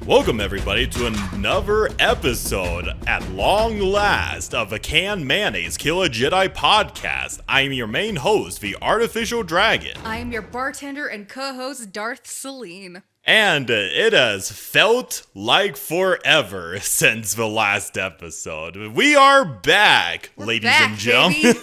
Welcome everybody to another episode, at long last, of a Can Mayonnaise Kill a Jedi podcast. I am your main host, the Artificial Dragon. I am your bartender and co-host, Darth Celine. And it has felt like forever since the last episode. We are back, ladies and gentlemen.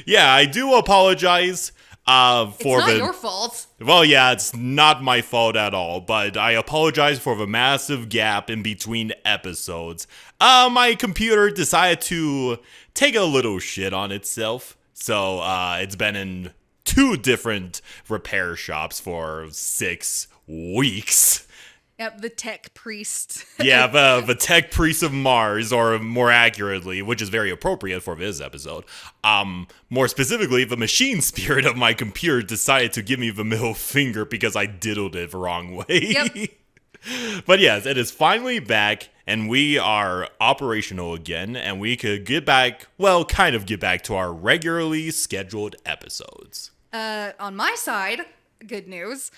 Yeah, I do apologize. It's not your fault. Well, yeah, it's not my fault at all, but I apologize for the massive gap in between episodes. My computer decided to take a little shit on itself, so it's been in 2 different repair shops for 6 weeks. Yep, the tech priest. Yeah, the tech priest of Mars, or more accurately, which is very appropriate for this episode. More specifically, the machine spirit of my computer decided to give me the middle finger because I diddled it the wrong way. Yep. But yes, it is finally back, and we are operational again, and we could get back, well, kind of get back to our regularly scheduled episodes. On my side, good news,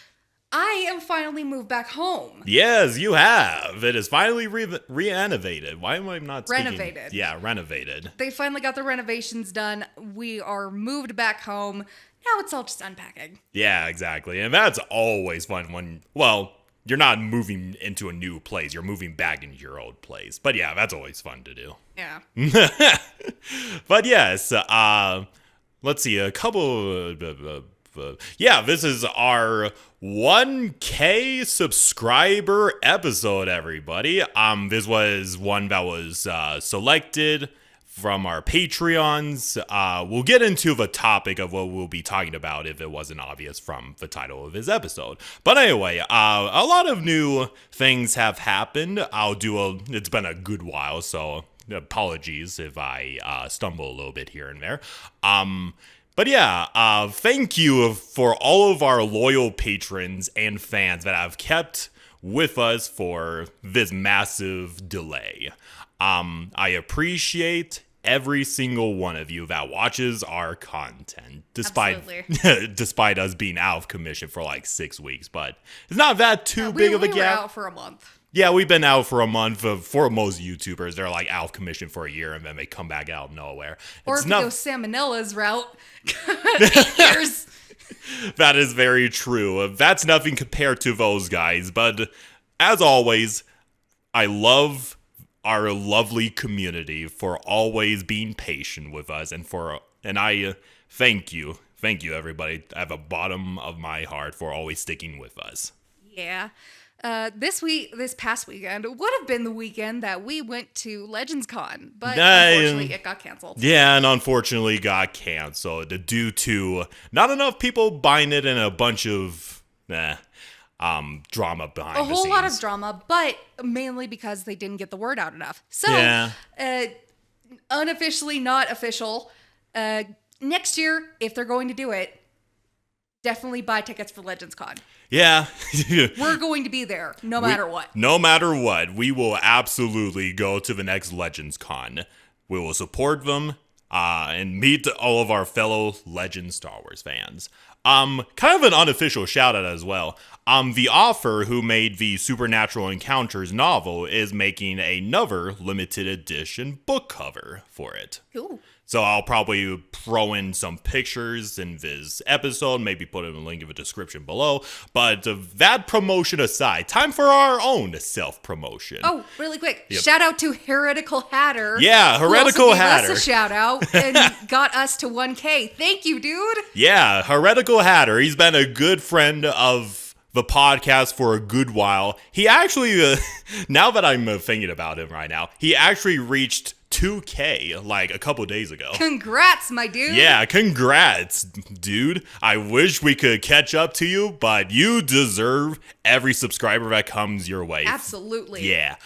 I am finally moved back home. Yes, you have. It is finally renovated. Why am I not speaking? Renovated. Yeah, renovated. They finally got the renovations done. We are moved back home. Now it's all just unpacking. Yeah, exactly. And that's always fun when, well, you're not moving into a new place. You're moving back into your old place. But yeah, that's always fun to do. Yeah. But yes, let's see, a couple... yeah, this is our 1K subscriber episode, everybody. This was one that was selected from our Patreons. We'll get into the topic of what we'll be talking about if it wasn't obvious from the title of this episode. But anyway, a lot of new things have happened. It's been a good while, so apologies if I stumble a little bit here and there. But yeah, thank you for all of our loyal patrons and fans that have kept with us for this massive delay. I appreciate every single one of you that watches our content, despite despite us being out of commission for like 6 weeks. But it's not that too big of a gap. We were out for a month. Yeah, we've been out for a month. For most YouTubers, they're like out of commission for a year and then they come back out of nowhere. Or if you go Salmonella's route, 8 years. That is very true. That's nothing compared to those guys. But as always, I love our lovely community for always being patient with us, and I thank you everybody at the bottom of my heart for always sticking with us. Yeah. This past weekend would have been the weekend that we went to Legends Con, but unfortunately it got canceled. Yeah, and unfortunately got canceled due to not enough people buying it and a bunch of drama behind the scenes. A whole lot of drama, but mainly because they didn't get the word out enough. So, yeah. Unofficially not official, next year, if they're going to do it, definitely buy tickets for Legends Con. Yeah. We're going to be there, no matter what. No matter what, we will absolutely go to the next Legends Con. We will support them and meet all of our fellow Legend Star Wars fans. Kind of an unofficial shout out as well. The author who made the Supernatural Encounters novel is making another limited edition book cover for it. Cool. So I'll probably throw in some pictures in this episode, maybe put in a link in the description below. But that promotion aside, time for our own self-promotion. Oh, really quick. Yep. Shout out to Heretical Hatter. Yeah, Heretical Hatter. Gave us a shout out and got us to 1K. Thank you, dude. Yeah, Heretical Hatter. He's been a good friend of the podcast for a good while. He actually, now that I'm thinking about him right now, he actually reached 2K like a couple days ago. Congrats, my dude. Yeah, congrats, dude. I wish we could catch up to you, but you deserve every subscriber that comes your way. Absolutely. Yeah.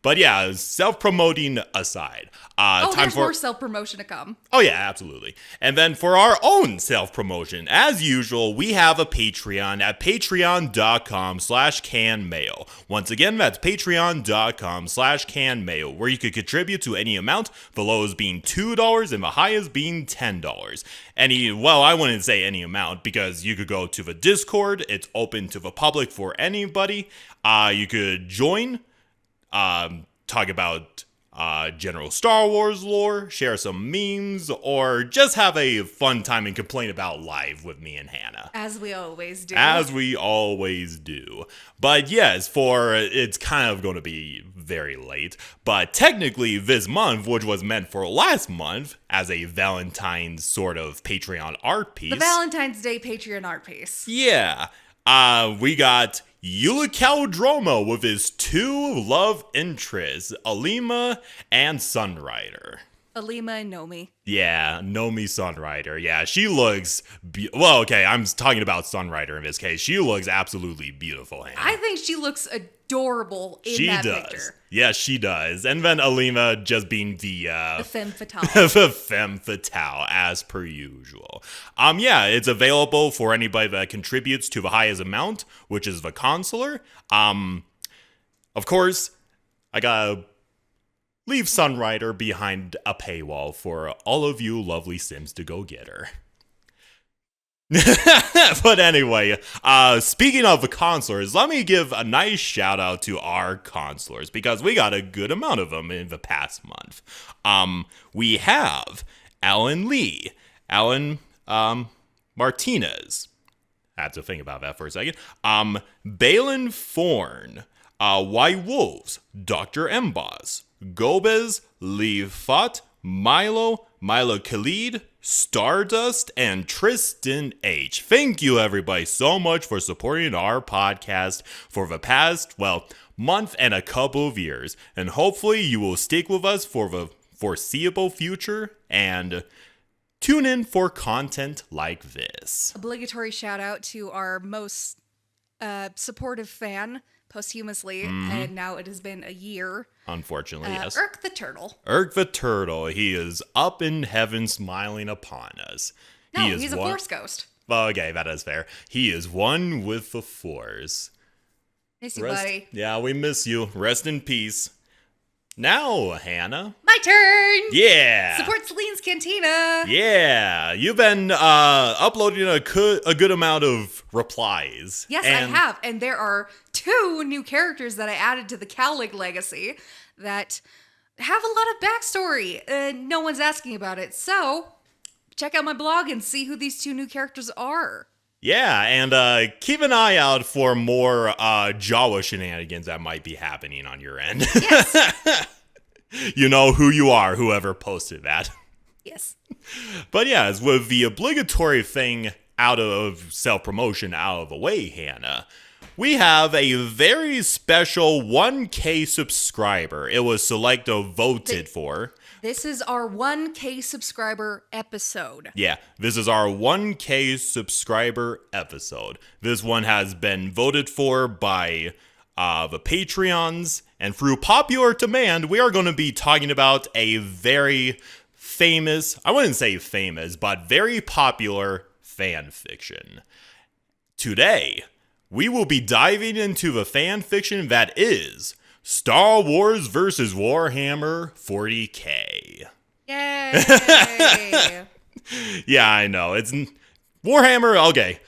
But yeah, self-promoting aside. There's more self-promotion to come. Oh yeah, absolutely. And then for our own self-promotion, as usual, we have a Patreon at patreon.com/canmail. Once again, that's patreon.com/canmail, where you could contribute to any amount, the lowest being $2 and the highest being $10. I wouldn't say any amount, because you could go to the Discord. It's open to the public for anybody. You could join, talk about general Star Wars lore, share some memes, or just have a fun time and complain about life with me and Hannah. As we always do. But yes, it's kind of going to be very late, but technically this month, which was meant for last month as a Valentine's sort of Patreon art piece. The Valentine's Day Patreon art piece. Yeah. We got Eulacaldroma with his two love interests, Alima and Sunrider. Alima and Nomi. Yeah, Nomi Sunrider. Yeah, she looks... I'm talking about Sunrider in this case. She looks absolutely beautiful, Hannah. I think she looks adorable in that picture. Yes, she does. And then Alima just being the femme fatale. the femme fatale, as per usual. It's available for anybody that contributes to the highest amount, which is the consular. Of course, I gotta leave Sunrider behind a paywall for all of you lovely Sims to go get her. But anyway, speaking of the consulars, let me give a nice shout out to our consulars, because we got a good amount of them in the past month. We have Alan Lee, Alan Martinez. I had to think about that for a second. Balin Forn, White Wolves, Dr. Emboss, Gobez, Lee Fott, Milo Khalid, Stardust, and Tristan H. Thank you, everybody, so much for supporting our podcast for the past, month and a couple of years. And hopefully you will stick with us for the foreseeable future and tune in for content like this. Obligatory shout out to our most supportive fan posthumously, and now it has been a year. Unfortunately, yes. Urk the Turtle. Urk the Turtle. He is up in heaven smiling upon us. No, he's a Force ghost. Well, okay, that is fair. He is one with the Force. Miss you, buddy. Yeah, we miss you. Rest in peace. Now, Hannah. My turn! Yeah! Support Celine's Cantina! Yeah! You've been uploading a good amount of replies. Yes, I have. And there are 2 new characters that I added to the Cowlick legacy that have a lot of backstory. No one's asking about it. So, check out my blog and see who these 2 new characters are. Yeah, and keep an eye out for more Jawa shenanigans that might be happening on your end. Yes. You know who you are, whoever posted that. Yes. But yeah, with the obligatory thing out of self-promotion out of the way, Hannah, we have a very special 1K subscriber. It was voted for. This is our 1K subscriber episode. Yeah, this is our 1K subscriber episode. This one has been voted for by the Patreons, and through popular demand, we are going to be talking about a very famous, I wouldn't say famous, but very popular fan fiction. Today, we will be diving into the fan fiction that is Star Wars vs. Warhammer 40k. Yay! Yeah, I know. It's Warhammer, okay.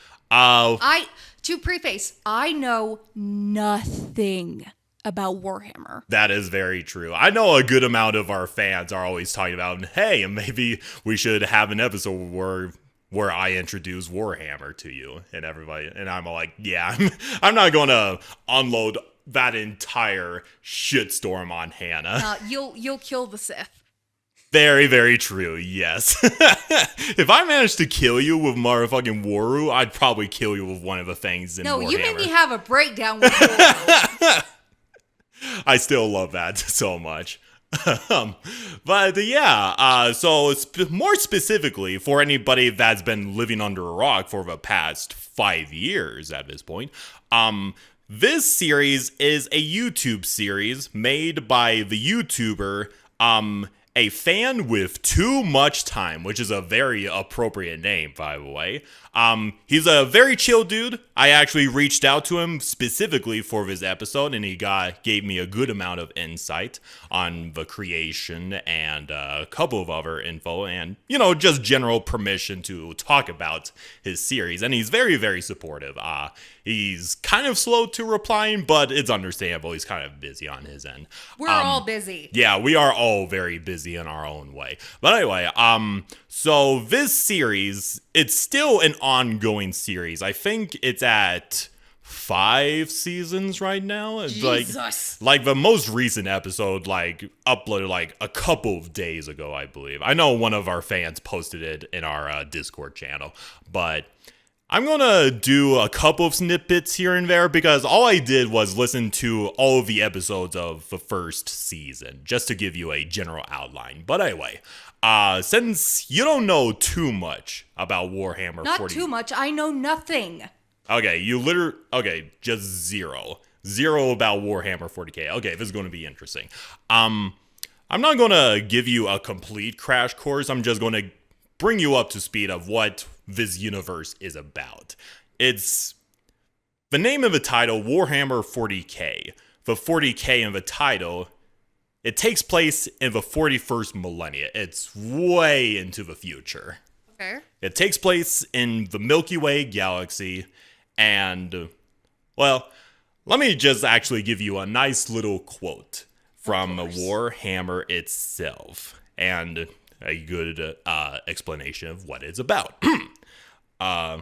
To preface, I know nothing about Warhammer. That is very true. I know a good amount of our fans are always talking about, hey, maybe we should have an episode where I introduce Warhammer to you and everybody. And I'm like, yeah, I'm not going to unload that entire shitstorm on Hannah. You'll kill the Sith. Very, very true, yes. If I managed to kill you with motherfucking Waru, I'd probably kill you with one of the things in Warhammer. No, you made me have a breakdown with Waru. I still love that so much. But yeah, so more specifically, for anybody that's been living under a rock for the past 5 years at this point, This series is a YouTube series made by the YouTuber, a fan with too much time, which is a very appropriate name, by the way. He's a very chill dude. I actually reached out to him specifically for this episode, and he gave me a good amount of insight on the creation and a couple of other info, and just general permission to talk about his series. And he's very, very supportive. He's kind of slow to replying, but it's understandable. He's kind of busy on his end. We're all busy. Yeah, we are all very busy in our own way. But anyway, so this series, it's still an ongoing series. I think it's at 5 seasons right now. It's Jesus. Like the most recent episode, uploaded a couple of days ago, I believe. I know one of our fans posted it in our Discord channel, but I'm going to do a couple of snippets here and there because all I did was listen to all of the episodes of the first season just to give you a general outline. But anyway, since you don't know too much about Warhammer 40... Not too much. I know nothing. Okay, just zero. Zero about Warhammer 40k. Okay, this is going to be interesting. I'm not going to give you a complete crash course. I'm just going to bring you up to speed of what this universe is about. It's the name of the title, Warhammer 40k. The 40k in the title, it takes place in the 41st millennia. It's way into the future. Okay. It takes place in the Milky Way galaxy, and, well, let me just actually give you a nice little quote from Warhammer itself, and a good explanation of what it's about. There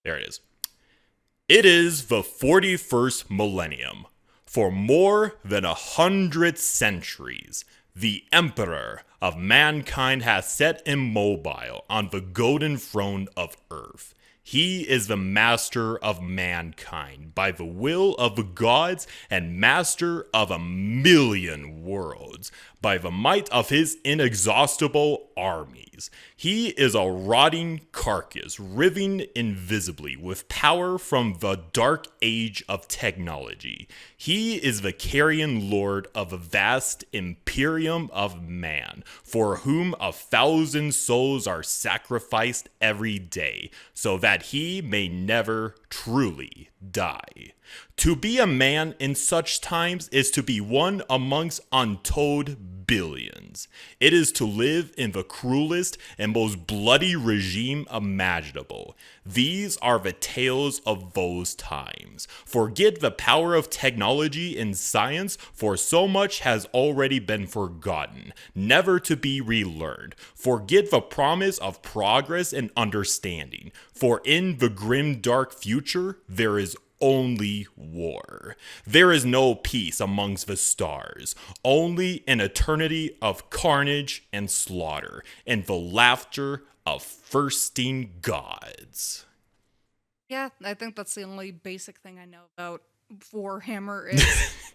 it is. It is the 41st millennium. For more than 100 centuries, the Emperor of mankind has set immobile on the golden throne of Earth. He is the master of mankind by the will of the gods and master of 1,000,000 worlds by the might of his inexhaustible armies. He is a rotting carcass, writhing invisibly with power from the dark age of technology. He is the carrion lord of a vast imperium of man, for whom 1,000 souls are sacrificed every day, so that he may never truly die. To be a man in such times is to be one amongst untold billions. It is to live in the cruelest and most bloody regime imaginable. These are the tales of those times. Forget the power of technology and science, for so much has already been forgotten, never to be relearned. Forget the promise of progress and understanding, for in the grimdark future there is only war. There is no peace amongst the stars, only an eternity of carnage and slaughter, and the laughter of thirsting gods. Yeah, I think that's the only basic thing I know about Warhammer is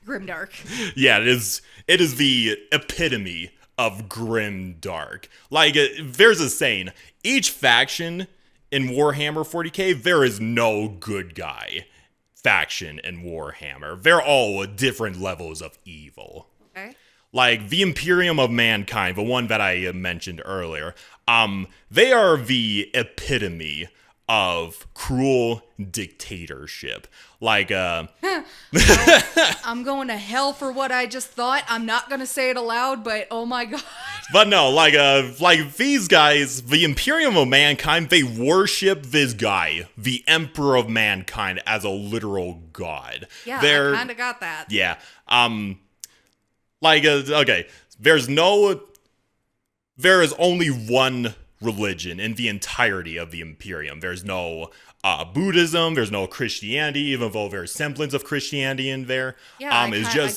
Grimdark. Yeah, it is the epitome of Grimdark. There's a saying, each faction in Warhammer 40k, there is no good guy faction in Warhammer. They're all different levels of evil. Okay. Like the Imperium of Mankind, the one that I mentioned earlier, they are the epitome of cruel dictatorship. I'm going to hell for what I just thought. I'm not going to say it aloud, but oh my god. But no, these guys, the Imperium of Mankind, they worship this guy, the Emperor of Mankind, as a literal god. Yeah, I kind of got that. Yeah. Okay, there is only one religion in the entirety of the Imperium. There's no Buddhism, there's no Christianity, even though there's semblance of Christianity in there. Yeah, I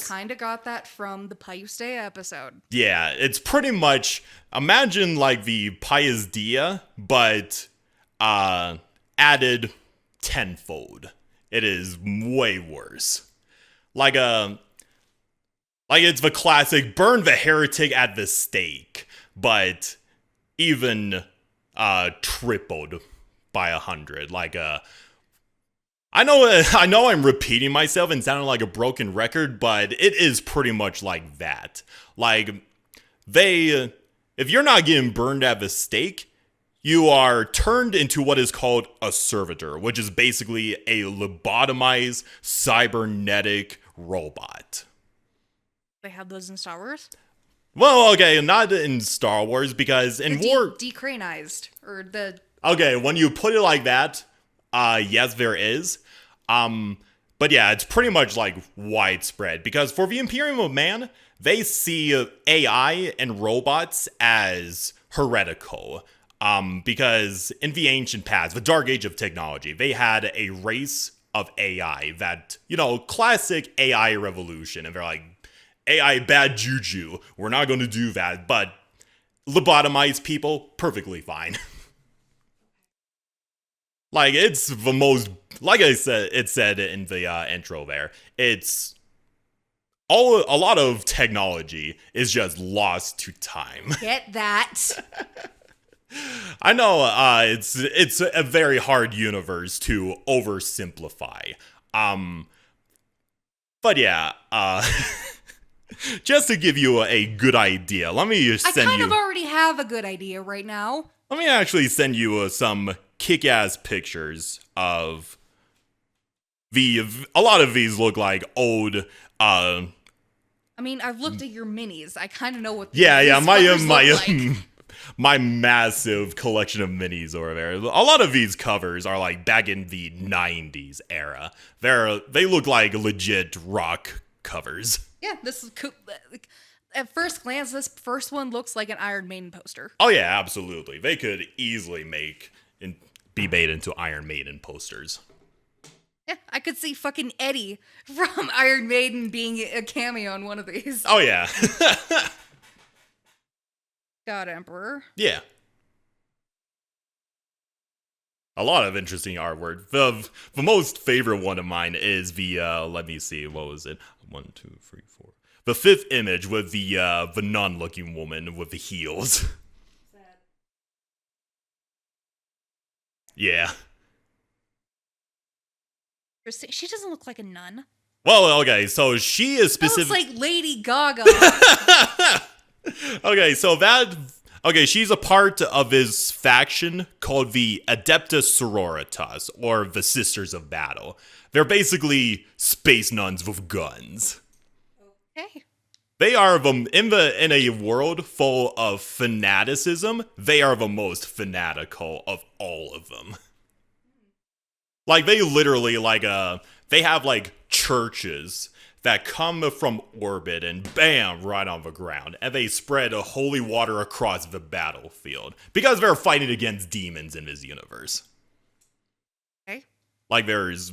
kind of got that from the Pius Day episode. Yeah, it's pretty much, imagine the Pius Dia, but added tenfold. It is way worse. It's the classic burn the heretic at the stake, but even tripled by 100. I know I'm repeating myself and sounding like a broken record, but it is pretty much like that. Like, if you're not getting burned at the stake, you are turned into what is called a servitor, which is basically a lobotomized cybernetic robot. They have those in Star Wars? Well, okay, not in Star Wars, because in War... Decranized, or the... Okay, when you put it like that, yes, there is. But yeah, it's pretty much like widespread, because for the Imperium of Man, they see AI and robots as heretical. Because in the ancient past, the dark age of technology, they had a race of AI that, classic AI revolution. And they're like, AI bad juju. We're not going to do that. But lobotomize people, perfectly fine. Like, it's the most, like I said, it said in the intro there, it's a lot of technology is just lost to time. Get that. I know it's a very hard universe to oversimplify. But yeah, just to give you a good idea, let me send you... I kind of already have a good idea right now. Let me actually send you some kick-ass pictures of a lot of these look like old... I mean, I've looked at your minis. I kind of know what these look like. My massive collection of minis over there. A lot of these covers are like back in the 90s era. They look like legit rock covers. Yeah, this is cool. At first glance, this first one looks like an Iron Maiden poster. Oh yeah, absolutely. They could easily be made into Iron Maiden posters. Yeah, I could see fucking Eddie from Iron Maiden being a cameo in one of these. Oh yeah. God Emperor. Yeah. A lot of interesting artwork. The most favorite one of mine is the, let me see, what was it? 1, 2, 3, 4. The fifth image with the nun-looking woman with the heels. Sad. Yeah. She doesn't look like a nun. Well, okay, so she is specific. That looks like Lady Gaga. Okay, she's a part of his faction called the Adeptus Sororitas, or the Sisters of Battle. They're basically space nuns with guns. Okay. They are in a world full of fanaticism. They are the most fanatical of all of them. Like, they literally, they have, churches that come from orbit and bam, right on the ground. And they spread holy water across the battlefield. Because they're fighting against demons in this universe. Okay. Like, there's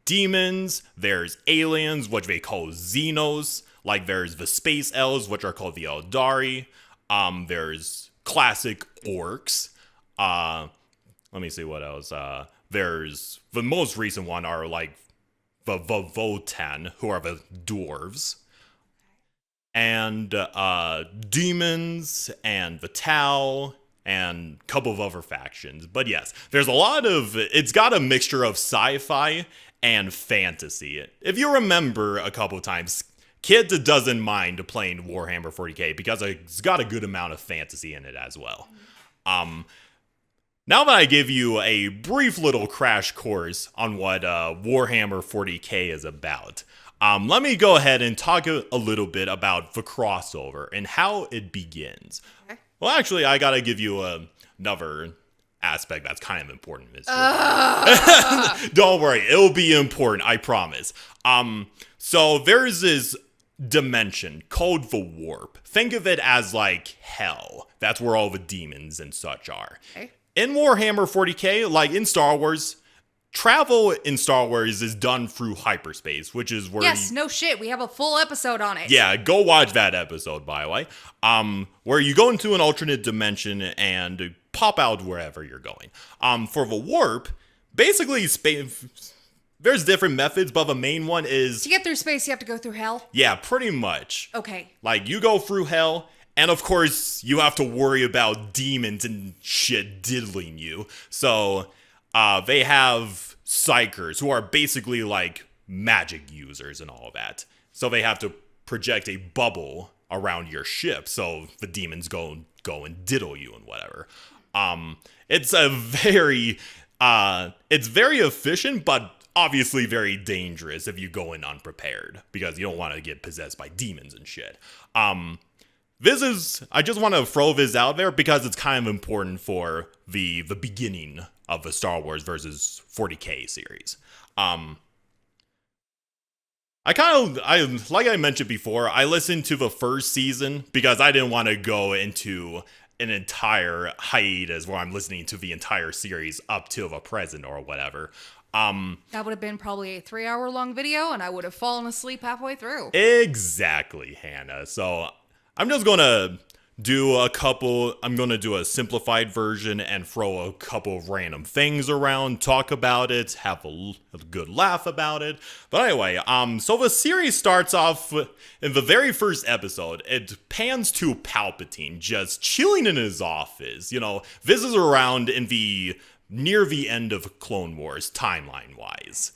demons, there's aliens, which they call Xenos. Like, there's the space elves, which are called the Eldari. There's classic orcs. Let me see what else. There's the most recent one are the Votan, who are the dwarves, and demons, and the Tau, and a couple of other factions. But yes, there's a lot of, it's got a mixture of sci-fi and fantasy. If you remember a couple of times, Kid doesn't mind playing Warhammer 40k because it's got a good amount of fantasy in it as well. Now that I give you a brief little crash course on what Warhammer 40k is about, let me go ahead and talk a little bit about the crossover and how it begins. Okay. Well, actually, I gotta give you another aspect that's kind of important in this story. Don't worry, it'll be important, I promise. So there's this dimension called the Warp. Think of it as like hell. That's where all the demons and such are. Okay. In Warhammer 40k, like in Star Wars, travel in Star Wars is done through hyperspace, which is where no shit, we have a full episode on it. Yeah, go watch that episode, by the way. Where you go into an alternate dimension and pop out wherever you're going. For the warp, basically there's different methods, but the main one is to get through space, you have to go through hell. Yeah, pretty much. Okay. Like you go through hell. And of course, you have to worry about demons and shit diddling you. So, they have psychers who are basically like magic users and all of that. So they have to project a bubble around your ship so the demons go and diddle you and whatever. It's very efficient, but obviously very dangerous if you go in unprepared because you don't want to get possessed by demons and shit. I just want to throw this out there because it's kind of important for the beginning of the Star Wars versus 40k series. Like I mentioned before, I listened to the first season because I didn't want to go into an entire hiatus where I'm listening to the entire series up till the present or whatever. That would have been probably a 3-hour-long video, and I would have fallen asleep halfway through. Exactly, Hannah. So I'm just gonna do a simplified version and throw a couple of random things around, talk about it, have a good laugh about it. But anyway, so the series starts off in the very first episode. It pans to Palpatine just chilling in his office. This is around near the end of Clone Wars, timeline-wise.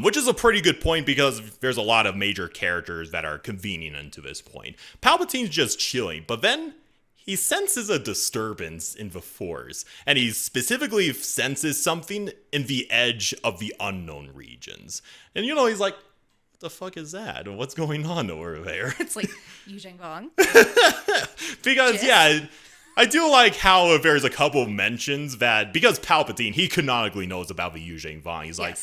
Which is a pretty good point because there's a lot of major characters that are convening into this point. Palpatine's just chilling, but then he senses a disturbance in the Force, and he specifically senses something in the edge of the unknown regions. And he's like, what the fuck is that? What's going on over there? It's like, Yu Zhengwang. Because, yeah, I do like how there's a couple mentions that, because Palpatine, he canonically knows about the Yu Zhengwang. He's like,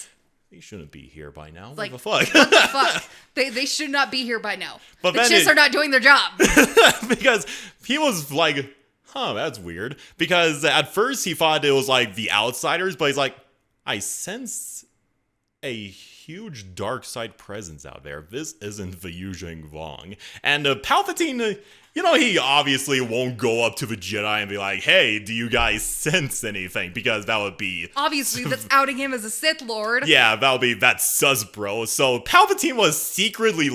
they shouldn't be here by now. What the fuck? What the fuck? They should not be here by now. But the chits are not doing their job. Because he was like, that's weird. Because at first he thought it was like the outsiders, but he's like, I sense a huge dark side presence out there. This isn't the Yu Zhengwang. And Palpatine, he obviously won't go up to the Jedi and be like, hey, do you guys sense anything? Because that would be... Obviously, that's outing him as a Sith Lord. Yeah, that's sus, bro. So Palpatine was secretly,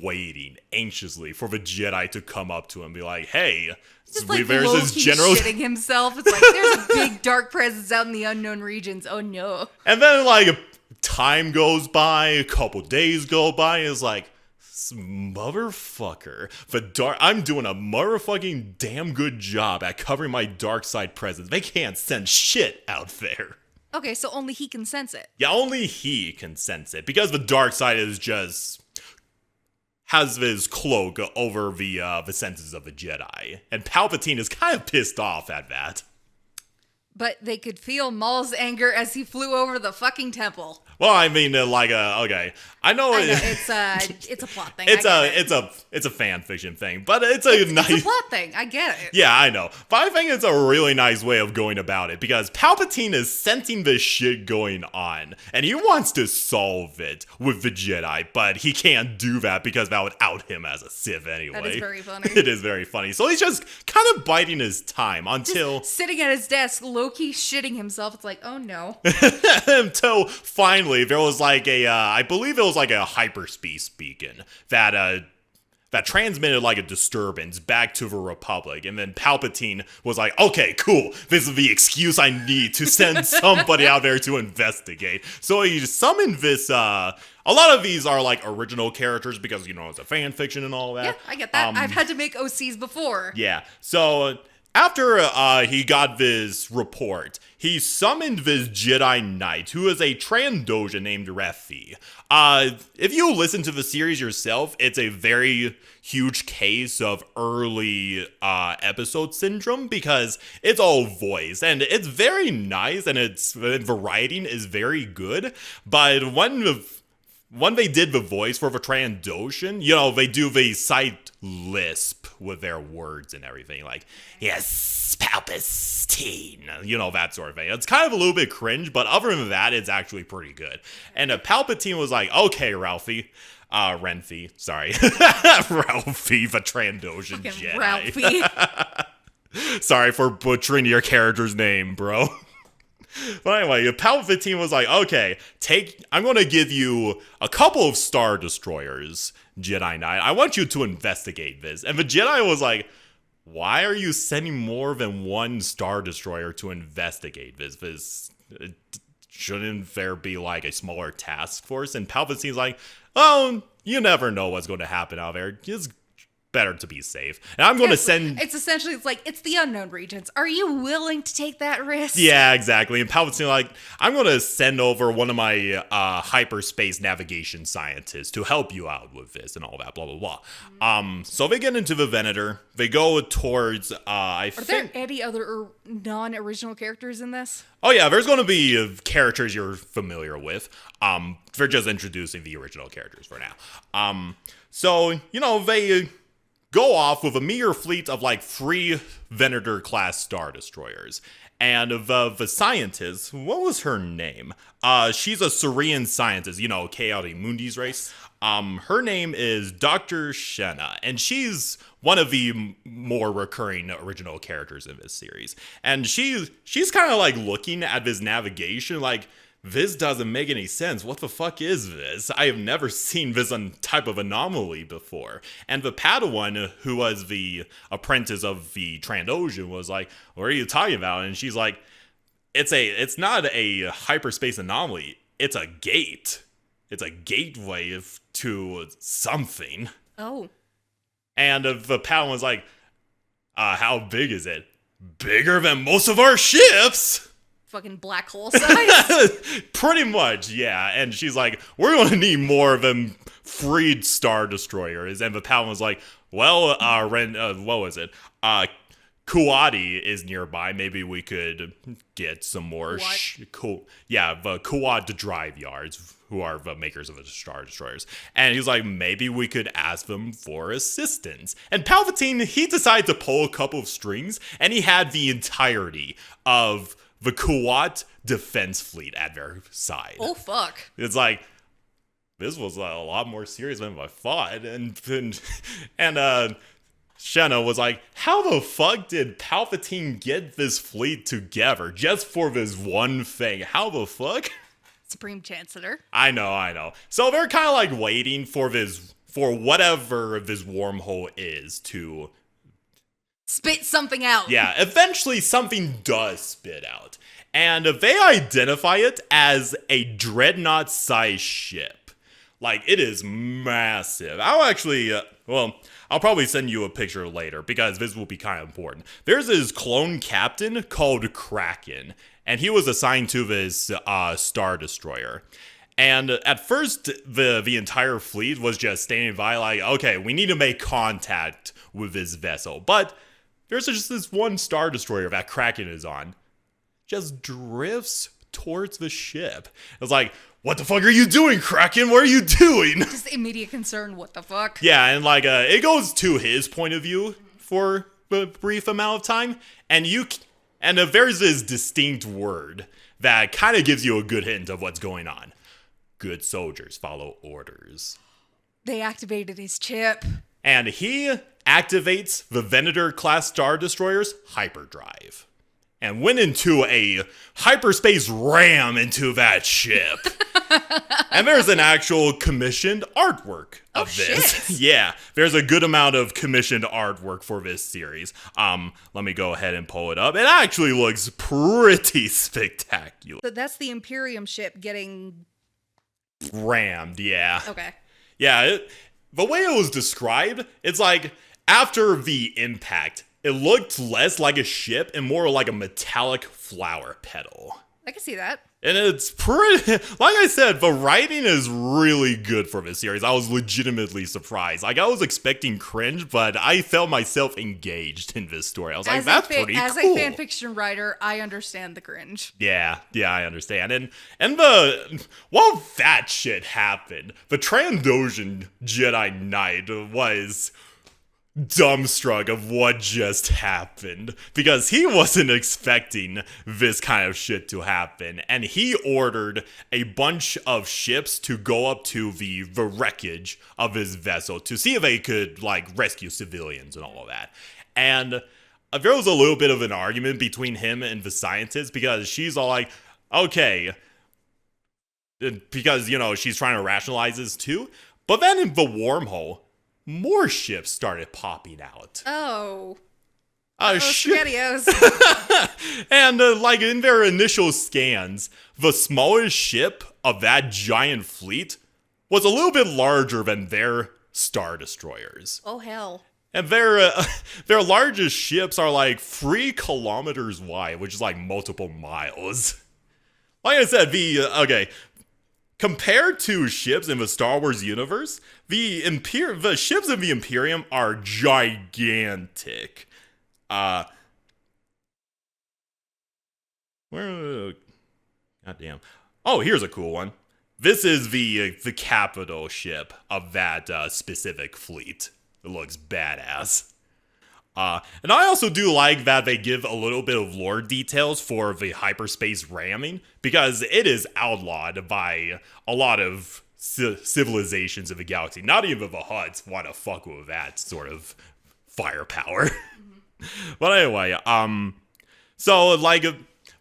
waiting anxiously for the Jedi to come up to him and be like, hey... Just like low-key shitting himself. It's like, there's a big dark presence out in the unknown regions. Oh, no. And then, time goes by, a couple days go by, and it's like... Motherfucker, I'm doing a motherfucking damn good job at covering my dark side presence. They can't sense shit out there. Okay, so only he can sense it. Yeah, only he can sense it because the dark side is just has his cloak over the senses of the Jedi, and Palpatine is kind of pissed off at that. But they could feel Maul's anger as he flew over the fucking temple. Well, I mean, okay, I know it's a plot thing. It's a fan fiction thing, but it's a plot thing. I get it. Yeah, I know, but I think it's a really nice way of going about it because Palpatine is sensing this shit going on, and he wants to solve it with the Jedi, but he can't do that because that would out him as a Sith anyway. That is very funny. It is very funny. So he's just kind of biding his time until just sitting at his desk, low-key shitting himself. It's like, oh no. Until finally. There was I believe it was a hyperspace beacon that transmitted a disturbance back to the Republic, and then Palpatine was like, okay, cool, this is the excuse I need to send somebody out there to investigate. So he summoned this, a lot of these are original characters because, it's a fan fiction and all that. Yeah, I get that. I've had to make OCs before. Yeah, so... After he got this report, he summoned this Jedi Knight, who is a Trandoshan named Refi. If you listen to the series yourself, it's a very huge case of early episode syndrome because it's all voice, and it's very nice, and the writing is very good, but when they did the voice for the Trandoshan, they do the sight lisp with their words and everything, yes, Palpatine, that sort of thing. It's kind of a little bit cringe, but other than that, it's actually pretty good. And Palpatine was like, okay, Ralphie, sorry, Ralphie, the Trandoshan Jedi. Ralphie. Sorry for butchering your character's name, bro. But anyway, Palpatine was like, okay, I'm going to give you a couple of Star Destroyers, Jedi Knight. I want you to investigate this. And the Jedi was like, why are you sending more than one Star Destroyer to investigate this? shouldn't there be like a smaller task force? And Palpatine's like, oh, you never know what's going to happen out there. It's better to be safe. And I'm going to send... It's essentially, it's the unknown regions. Are you willing to take that risk? Yeah, exactly. And Palpatine's like, I'm going to send over one of my hyperspace navigation scientists to help you out with this and all that, blah, blah, blah. So they get into the Venator. They go towards, Are there any other non-original characters in this? Oh, yeah, there's going to be characters you're familiar with. They're just introducing the original characters for now. So, they go off with a mere fleet of like 3 Venator-class Star Destroyers. And the scientist, what was her name? She's a Syrian scientist, Chaotic Mundi's race. Her name is Dr. Shenna, and she's one of the more recurring original characters in this series. And she's kind of like looking at this navigation like, this doesn't make any sense. What the fuck is this? I have never seen this type of anomaly before. And the Padawan, who was the apprentice of the Trandoshan, was like, what are you talking about? And she's like, it's not a hyperspace anomaly. It's a gate. It's a gateway to something. Oh. And the Padawan's like, how big is it? Bigger than most of our ships! Fucking black hole size? Pretty much, yeah. And she's like, we're going to need more of them freed Star Destroyers. And the Padawan was like, well, what was it? Kuwati is nearby. Maybe we could get some more the Kuwat Drive Yards, who are the makers of the Star Destroyers. And he's like, maybe we could ask them for assistance. And Palpatine, he decided to pull a couple of strings, and he had the entirety of the Kuwat defense fleet at their side. Oh, fuck. It's like, this was a lot more serious than I thought. And Shenna was like, how the fuck did Palpatine get this fleet together just for this one thing? How the fuck? Supreme Chancellor. I know. So they're kind of like waiting for whatever this wormhole is to spit something out. Yeah, eventually something does spit out. And they identify it as a dreadnought-sized ship. Like, it is massive. I'll probably send you a picture later, because this will be kind of important. There's this clone captain called Kraken, and he was assigned to this Star Destroyer. And at first, the entire fleet was just standing by like, okay, we need to make contact with this vessel. But there's just this one Star Destroyer that Kraken is on. Just drifts towards the ship. It's like, what the fuck are you doing, Kraken? What are you doing? Just immediate concern, what the fuck? Yeah, and like, it goes to his point of view for a brief amount of time. And there's this distinct word that kind of gives you a good hint of what's going on. Good soldiers follow orders. They activated his chip. And he activates the Venator-class Star Destroyer's hyperdrive. And went into a hyperspace ram into that ship. And there's an actual commissioned artwork of this. Shit. Yeah, there's a good amount of commissioned artwork for this series. Let me go ahead and pull it up. It actually looks pretty spectacular. So that's the Imperium ship getting rammed, yeah. Okay. Yeah, the way it was described, it's like after the impact, it looked less like a ship and more like a metallic flower petal. I can see that. And it's pretty, like I said, the writing is really good for this series. I was legitimately surprised. Like, I was expecting cringe, but I felt myself engaged in this story. I was like, that's pretty cool. As a fanfiction writer, I understand the cringe. Yeah, I understand. And while that shit happened, the Trandoshan Jedi Knight was dumbstruck of what just happened, because he wasn't expecting this kind of shit to happen, and he ordered a bunch of ships to go up to the wreckage of his vessel to see if they could like rescue civilians and all of that. And there was a little bit of an argument between him and the scientist, because she's all like, okay, because she's trying to rationalize this too, but then in the wormhole, more ships started popping out. Oh. Shit. SpaghettiOs. And like in their initial scans, the smallest ship of that giant fleet was a little bit larger than their Star Destroyers. Oh, hell. And their largest ships are like 3 kilometers wide, which is like multiple miles. Like I said, compared to ships in the Star Wars universe, the ships of the Imperium are gigantic. Goddamn. Oh, here's a cool one. This is the capital ship of that specific fleet. It looks badass. And I also do like that they give a little bit of lore details for the hyperspace ramming, because it is outlawed by a lot of civilizations of the galaxy. Not even the Hutts want to fuck with that sort of firepower. But anyway, so like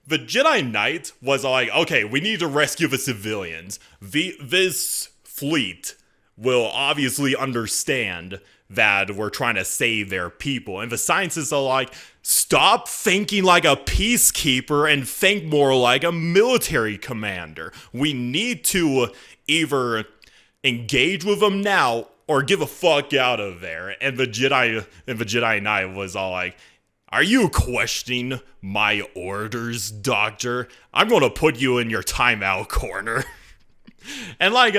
the Jedi Knight was like, okay, we need to rescue the civilians. This fleet will obviously understand that we're trying to save their people. And the scientists are like, stop thinking like a peacekeeper and think more like a military commander. We need to either engage with them now or give a fuck out of there. And the Jedi Knight was all like, are you questioning my orders, Doctor? I'm gonna put you in your timeout corner. And like,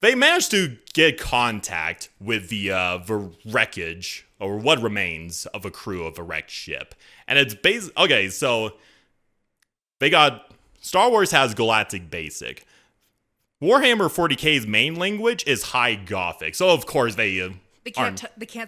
they managed to get contact with the wreckage, or what remains of a crew of a wrecked ship. And it's okay, so they got, Star Wars has Galactic Basic. Warhammer 40k's main language is High Gothic, so of course they can't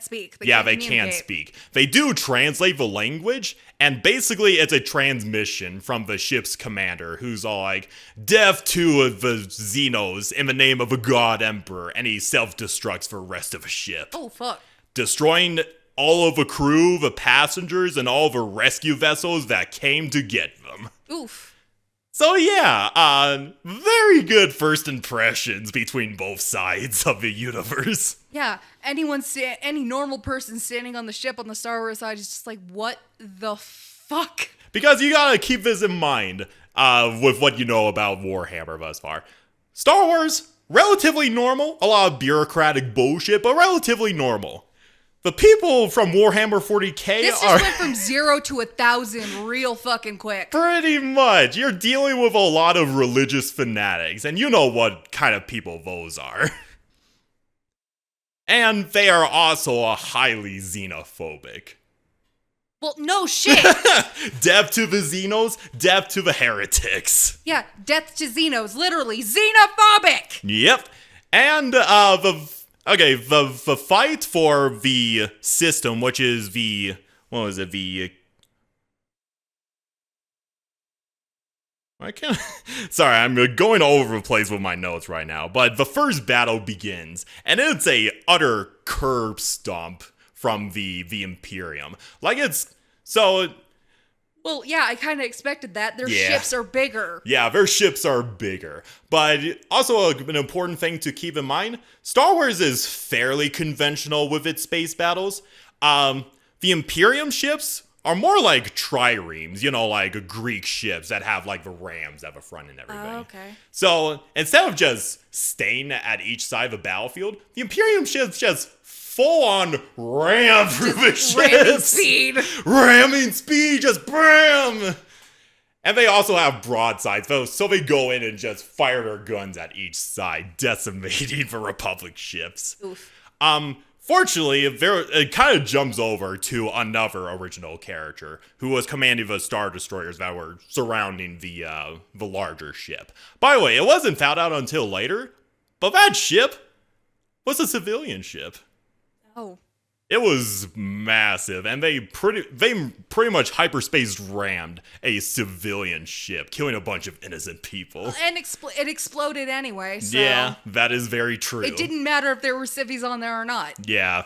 speak. They can't speak. They do translate the language, and basically it's a transmission from the ship's commander, who's all like, death to the Xenos in the name of a god emperor, and he self-destructs for the rest of the ship. Oh, fuck. Destroying all of the crew, the passengers, and all the rescue vessels that came to get them. Oof. So yeah, very good first impressions between both sides of the universe. Yeah, any normal person standing on the ship on the Star Wars side is just like, what the fuck? Because you gotta keep this in mind with what you know about Warhammer thus far. Star Wars, relatively normal. A lot of bureaucratic bullshit, but relatively normal. The people from Warhammer 40k this just went from 0 to 1,000 real fucking quick. Pretty much. You're dealing with a lot of religious fanatics, and you know what kind of people those are. And they are also highly xenophobic. Well, no shit. Death to the Xenos, death to the heretics. Yeah, death to Xenos, literally xenophobic. Yep. And the fight for the system, which is sorry, I'm going all over the place with my notes right now, but the first battle begins, and it's a utter curb stomp from the Imperium. Like, well, yeah, I kind of expected that. Their ships are bigger. Yeah, their ships are bigger. But also an important thing to keep in mind, Star Wars is fairly conventional with its space battles. The Imperium ships are more like triremes, like Greek ships that have like the rams at the front and everything. Oh, okay. So instead of just staying at each side of the battlefield, the Imperium ships just full-on ram through the ships. Ramming speed, just bam! And they also have broadsides, so they go in and just fire their guns at each side, decimating the Republic ships. Oof. Fortunately, it kind of jumps over to another original character who was commanding the Star Destroyers that were surrounding the larger ship. By the way, it wasn't found out until later, but that ship was a civilian ship. Oh. It was massive, and they pretty much hyperspace rammed a civilian ship, killing a bunch of innocent people. And it exploded anyway, so... Yeah, that is very true. It didn't matter if there were civvies on there or not. Yeah.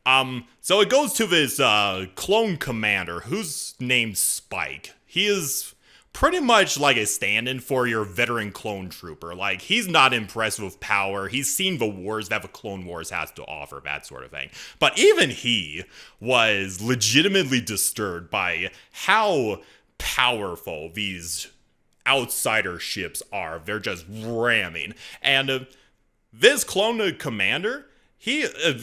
So it goes to this clone commander who's named Spike. He is pretty much like a stand-in for your veteran clone trooper. Like, he's not impressed with power. He's seen the wars that the Clone Wars has to offer, that sort of thing. But even he was legitimately disturbed by how powerful these outsider ships are. They're just ramming. And this clone commander,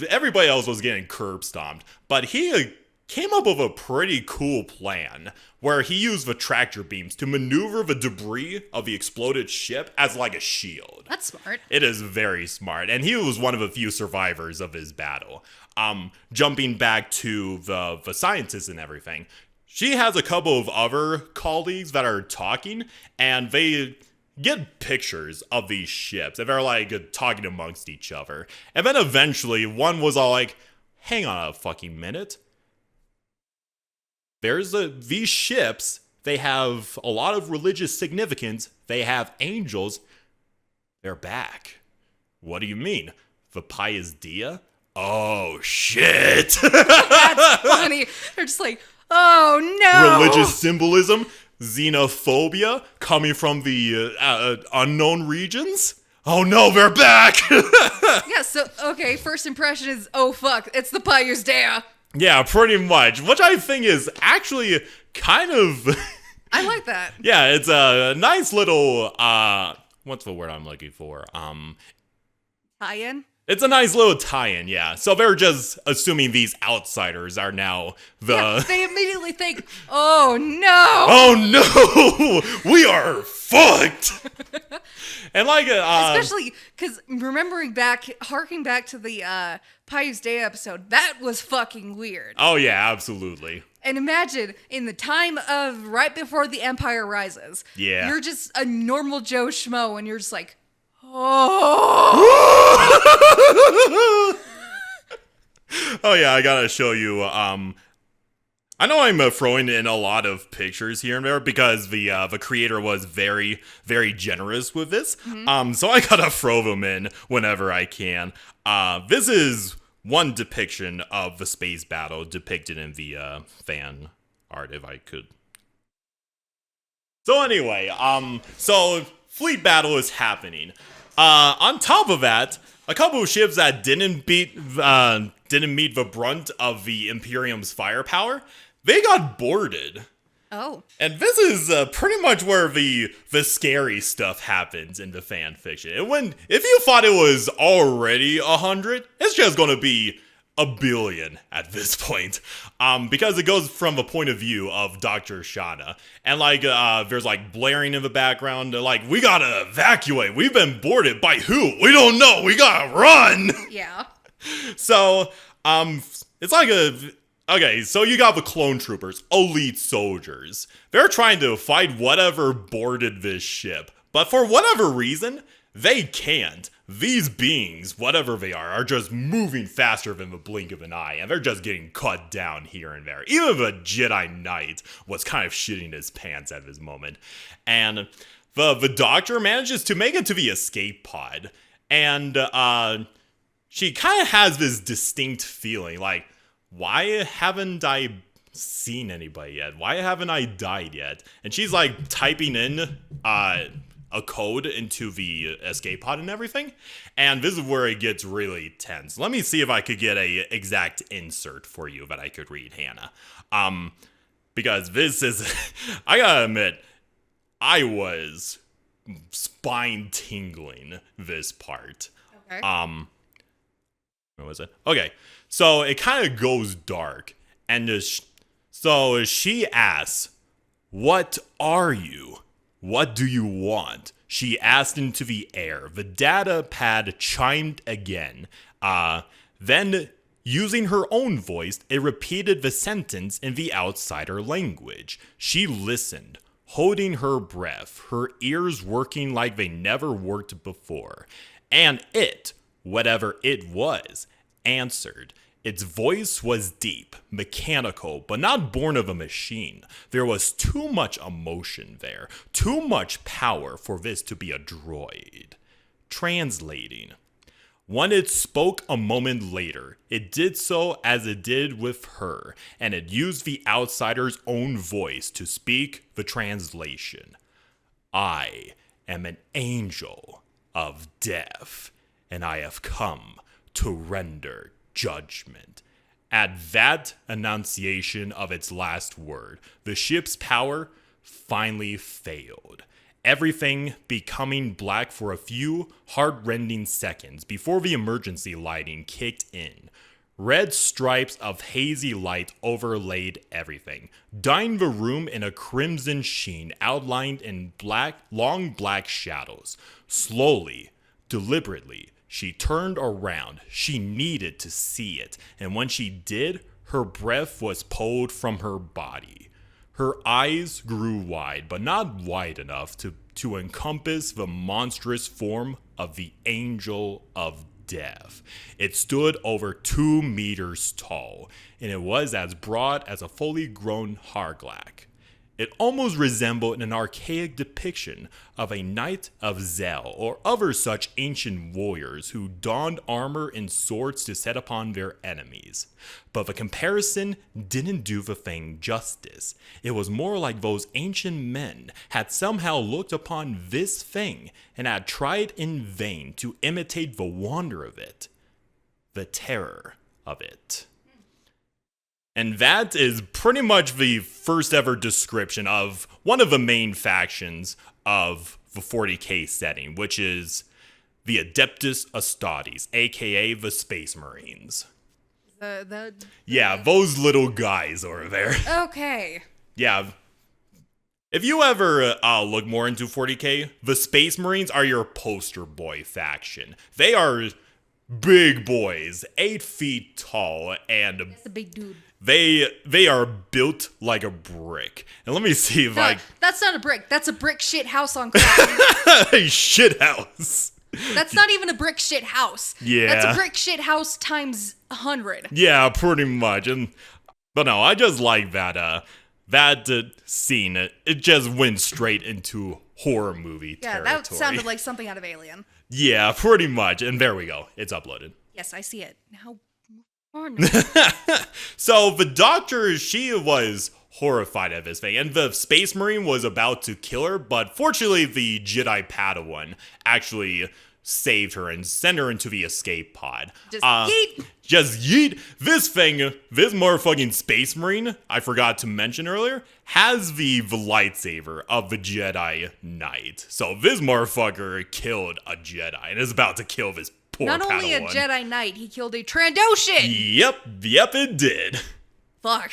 everybody else was getting curb stomped, but he came up with a pretty cool plan where he used the tractor beams to maneuver the debris of the exploded ship as like a shield. That's smart. It is very smart, and he was one of the few survivors of his battle. Jumping back to the scientists and everything, she has a couple of other colleagues that are talking, and they get pictures of these ships, and they're like talking amongst each other. And then eventually one was all like, hang on a fucking minute. These ships, they have a lot of religious significance. They have angels. They're back. What do you mean? The Pious Dia? Oh, shit. That's funny. They're just like, oh, no. Religious symbolism, xenophobia coming from the unknown regions. Oh, no, they're back. Yeah, so, okay, first impression is, oh, fuck, it's the Pious Dia. Yeah, pretty much. Which I think is actually kind of... I like that. Yeah, it's a nice little... what's the word I'm looking for? Tie-in? It's a nice little tie-in, yeah. So they're just assuming these outsiders are now the... Yeah, they immediately think, oh, no. Oh, no! We are fucked! And like... Especially because harking back to the Pious Day episode, that was fucking weird. Oh, yeah, absolutely. And imagine, in the time of right before the Empire rises, yeah, you're just a normal Joe Schmo, and you're just like, oh! Oh, yeah, I gotta show you, I know I'm throwing in a lot of pictures here and there because the creator was very, very generous with this. Mm-hmm. So I gotta throw them in whenever I can. This is one depiction of the space battle depicted in the fan art, if I could. So anyway, so fleet battle is happening. On top of that, a couple of ships that didn't meet the brunt of the Imperium's firepower, they got boarded. Oh. And this is pretty much where the scary stuff happens in the fan fiction. If you thought it was already 100, it's just going to be 1 billion at this point. Because it goes from the point of view of Dr. Shana. And like there's like blaring in the background. They're like, we gotta evacuate. We've been boarded by who? We don't know. We gotta run. Yeah. So it's like okay, so you got the clone troopers, elite soldiers. They're trying to fight whatever boarded this ship. But for whatever reason, they can't. These beings, whatever they are just moving faster than the blink of an eye. And they're just getting cut down here and there. Even the Jedi Knight was kind of shitting his pants at this moment. And the doctor manages to make it to the escape pod. And she kind of has this distinct feeling like, why haven't I seen anybody yet? Why haven't I died yet? And she's like typing in a code into the escape pod and everything. And this is where it gets really tense. Let me see if I could get a exact insert for you that I could read, Hannah. Because this is, I gotta admit, I was spine tingling this part. Okay. What was it? Okay. So it kind of goes dark. And so she asks, what are you? What do you want? She asked into the air. The data pad chimed again. Then, using her own voice, it repeated the sentence in the outsider language. She listened, holding her breath, her ears working like they never worked before. And it, whatever it was, answered. Its voice was deep, mechanical, but not born of a machine. There was too much emotion there, too much power for this to be a droid. Translating. When it spoke a moment later, it did so as it did with her, and it used the outsider's own voice to speak the translation. I am an angel of death, and I have come to render judgment. At that enunciation of its last word, the ship's power finally failed, everything becoming black for a few heart-rending seconds before the emergency lighting kicked in. Red stripes of hazy light overlaid everything, dyeing the room in a crimson sheen outlined in long black shadows. Slowly, deliberately, she turned around. She needed to see it, and when she did, her breath was pulled from her body. Her eyes grew wide, but not wide enough to encompass the monstrous form of the Angel of Death. It stood over 2 meters tall, and it was as broad as a fully grown Harglak. It almost resembled an archaic depiction of a knight of Zel or other such ancient warriors who donned armor and swords to set upon their enemies. But the comparison didn't do the thing justice. It was more like those ancient men had somehow looked upon this thing and had tried in vain to imitate the wonder of it, the terror of it. And that is pretty much the first ever description of one of the main factions of the 40k setting, which is the Adeptus Astartes, aka the Space Marines. Yeah, those little guys over there. Okay. Yeah. If you ever look more into 40k, the Space Marines are your poster boy faction. They are big boys, 8 feet tall, and That's a big dude. They are built like a brick. And let me see if That's not a brick. That's a brick shit house on crack. a shit house. That's not even a brick shit house. Yeah. That's a brick shit house times 100. Yeah, pretty much. But no, I just like that scene. It just went straight into horror movie territory. Yeah, that sounded like something out of Alien. Yeah, pretty much. And there we go. It's uploaded. Yes, I see it. Now, so the doctor, she was horrified at this thing, and the Space Marine was about to kill her, but fortunately the Jedi Padawan actually saved her and sent her into the escape pod. Just yeet! Just yeet! This motherfucking Space Marine, I forgot to mention earlier, has the lightsaber of the Jedi Knight. So this motherfucker killed a Jedi and is about to kill this poor Not Padawan. only a Jedi Knight, he killed a Trandoshan! Yep, it did. Fuck.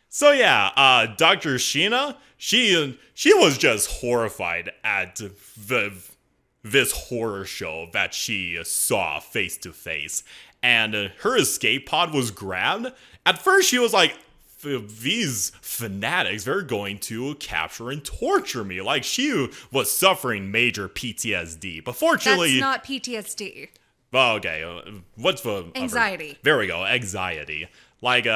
So yeah, Dr. Sheena, she was just horrified at this horror show that she saw face to face, and her escape pod was grabbed. At first, she was like, "These fanatics, they're going to capture and torture me." Like she was suffering major PTSD, but fortunately, That's not PTSD. Oh, okay, what's the anxiety? There we go, anxiety. Like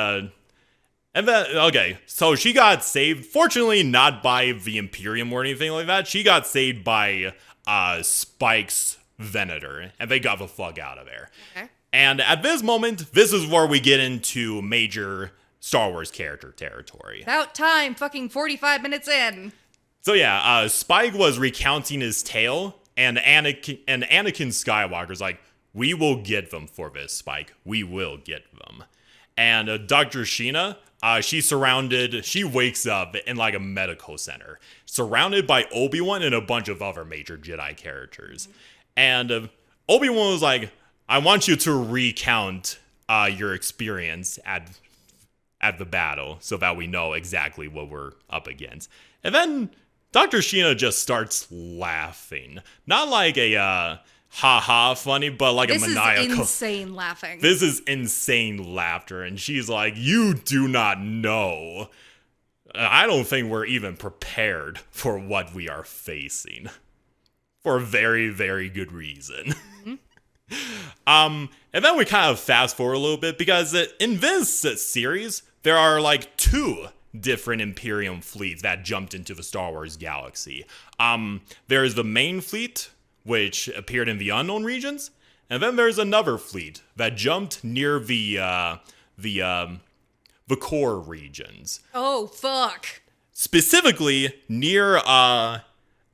and then, okay, so she got saved, fortunately not by the Imperium or anything like that. She got saved by Spike's Venator, and they got the fuck out of there. Okay. And at this moment, this is where we get into major Star Wars character territory. About time, fucking 45 minutes in. So yeah, Spike was recounting his tale, and Anakin Skywalker's like, "We will get them for this, Spike. We will get them." And Dr. Sheena, she wakes up in like a medical center, surrounded by Obi-Wan and a bunch of other major Jedi characters. And Obi-Wan was like, "I want you to recount your experience at the battle so that we know exactly what we're up against." And then Dr. Sheena just starts laughing. Not like a ha-ha funny, but like a maniacal. This is insane laughing. This is insane laughter, and she's like, "You do not know. I don't think we're even prepared for what we are facing. For a very, very good reason." And then we kind of fast forward a little bit, because in this series, there are like 2 different Imperium fleets that jumped into the Star Wars galaxy. There's the main fleet, which appeared in the unknown regions, and then there's another fleet that jumped near the core regions. Oh, fuck. Specifically near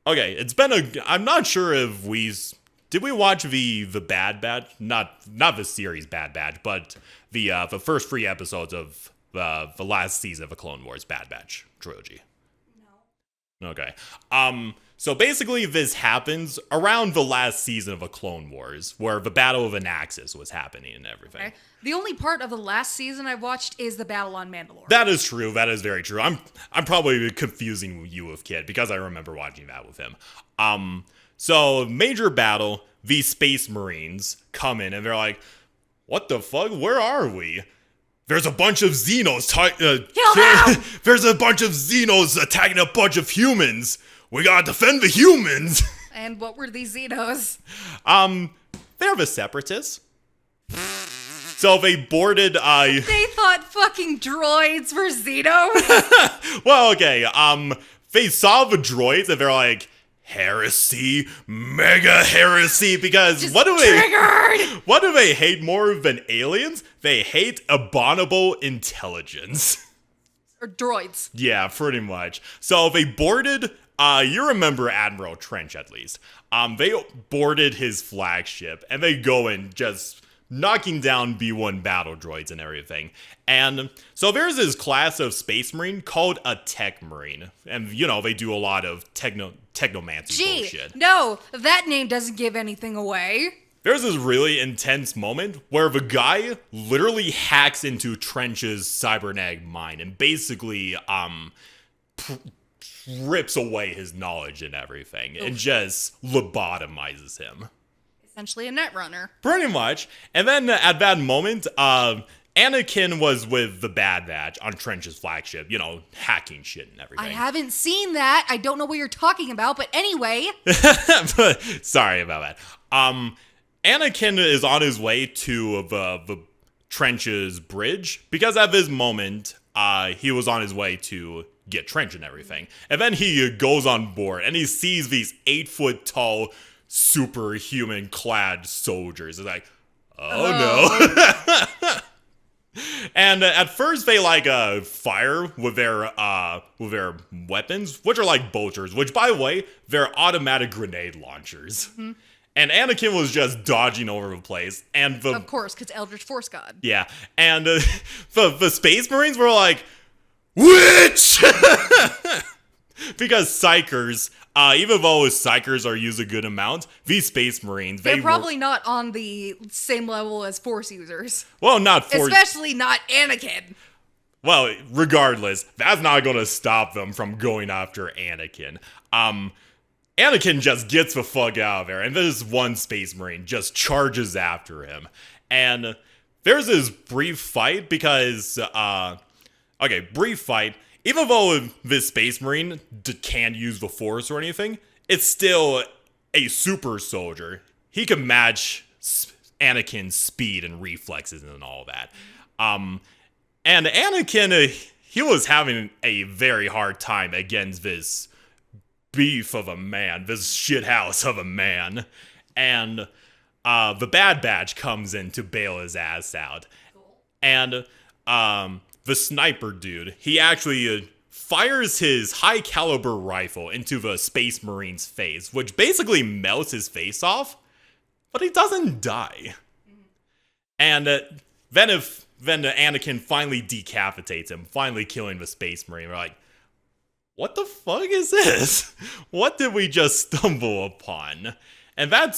okay, I'm not sure if did we watch the Bad Batch? Not the series Bad Batch, but the first 3 episodes of the last season of the Clone Wars Bad Batch trilogy. Okay. So basically this happens around the last season of A Clone Wars, where the Battle of Anaxis was happening and everything. Okay. The only part of the last season I've watched is the battle on Mandalore. That is true. That is very true. I'm probably confusing you with Kid because I remember watching that with him. So major battle, these Space Marines come in and they're like, "What the fuck? Where are we? There's a bunch of Xenos. There's a bunch of Xenos attacking a bunch of humans. We gotta defend the humans." And what were these Xenos? They're the Separatists. So they boarded. They thought fucking droids were Xenos. Well, okay. They saw the droids and they're like, heresy, mega heresy, because Just what do triggered. they hate more than aliens? They hate abominable intelligence. Or droids. Yeah, pretty much. So they boarded, you remember Admiral Trench at least. They boarded his flagship and they go in just knocking down B-1 battle droids and everything. And so there's this class of Space Marine called a Tech Marine. And, you know, they do a lot of technomancy bullshit. No, that name doesn't give anything away. There's this really intense moment where the guy literally hacks into Trench's cybernetic mind and basically rips away his knowledge and everything and just lobotomizes him. Essentially a netrunner. Pretty much. And then at that moment, Anakin was with the Bad Batch on Trench's flagship, you know, hacking shit and everything. I haven't seen that. I don't know what you're talking about, but anyway. Sorry about that. Anakin is on his way to the Trench's bridge because at this moment, he was on his way to get Trench and everything. And then he goes on board and he sees these 8-foot tall, superhuman clad soldiers. It's like, oh no. And at first they like fire with their weapons, which are like bolters, which by the way, they're automatic grenade launchers. Mm-hmm. And Anakin was just dodging over the place. And of course, because Eldritch Force God. Yeah. And the Space Marines were like, witch! Because Psychers, even though Psychers are used a good amount, these Space Marines, they're probably not on the same level as Force users. Well, not Force. Especially not Anakin. Well, regardless, that's not going to stop them from going after Anakin. Anakin just gets the fuck out of there, and this one Space Marine just charges after him. And there's this brief fight because, brief fight. Even though this Space Marine can't use the Force or anything, it's still a super soldier. He can match Anakin's speed and reflexes and all that. And Anakin, he was having a very hard time against this beef of a man, this shithouse of a man. And the Bad Batch comes in to bail his ass out. And the sniper dude, he actually fires his high caliber rifle into the Space Marine's face, which basically melts his face off, but he doesn't die. And then Anakin finally decapitates him, finally killing the Space Marine. We're like, what the fuck is this? What did we just stumble upon? And the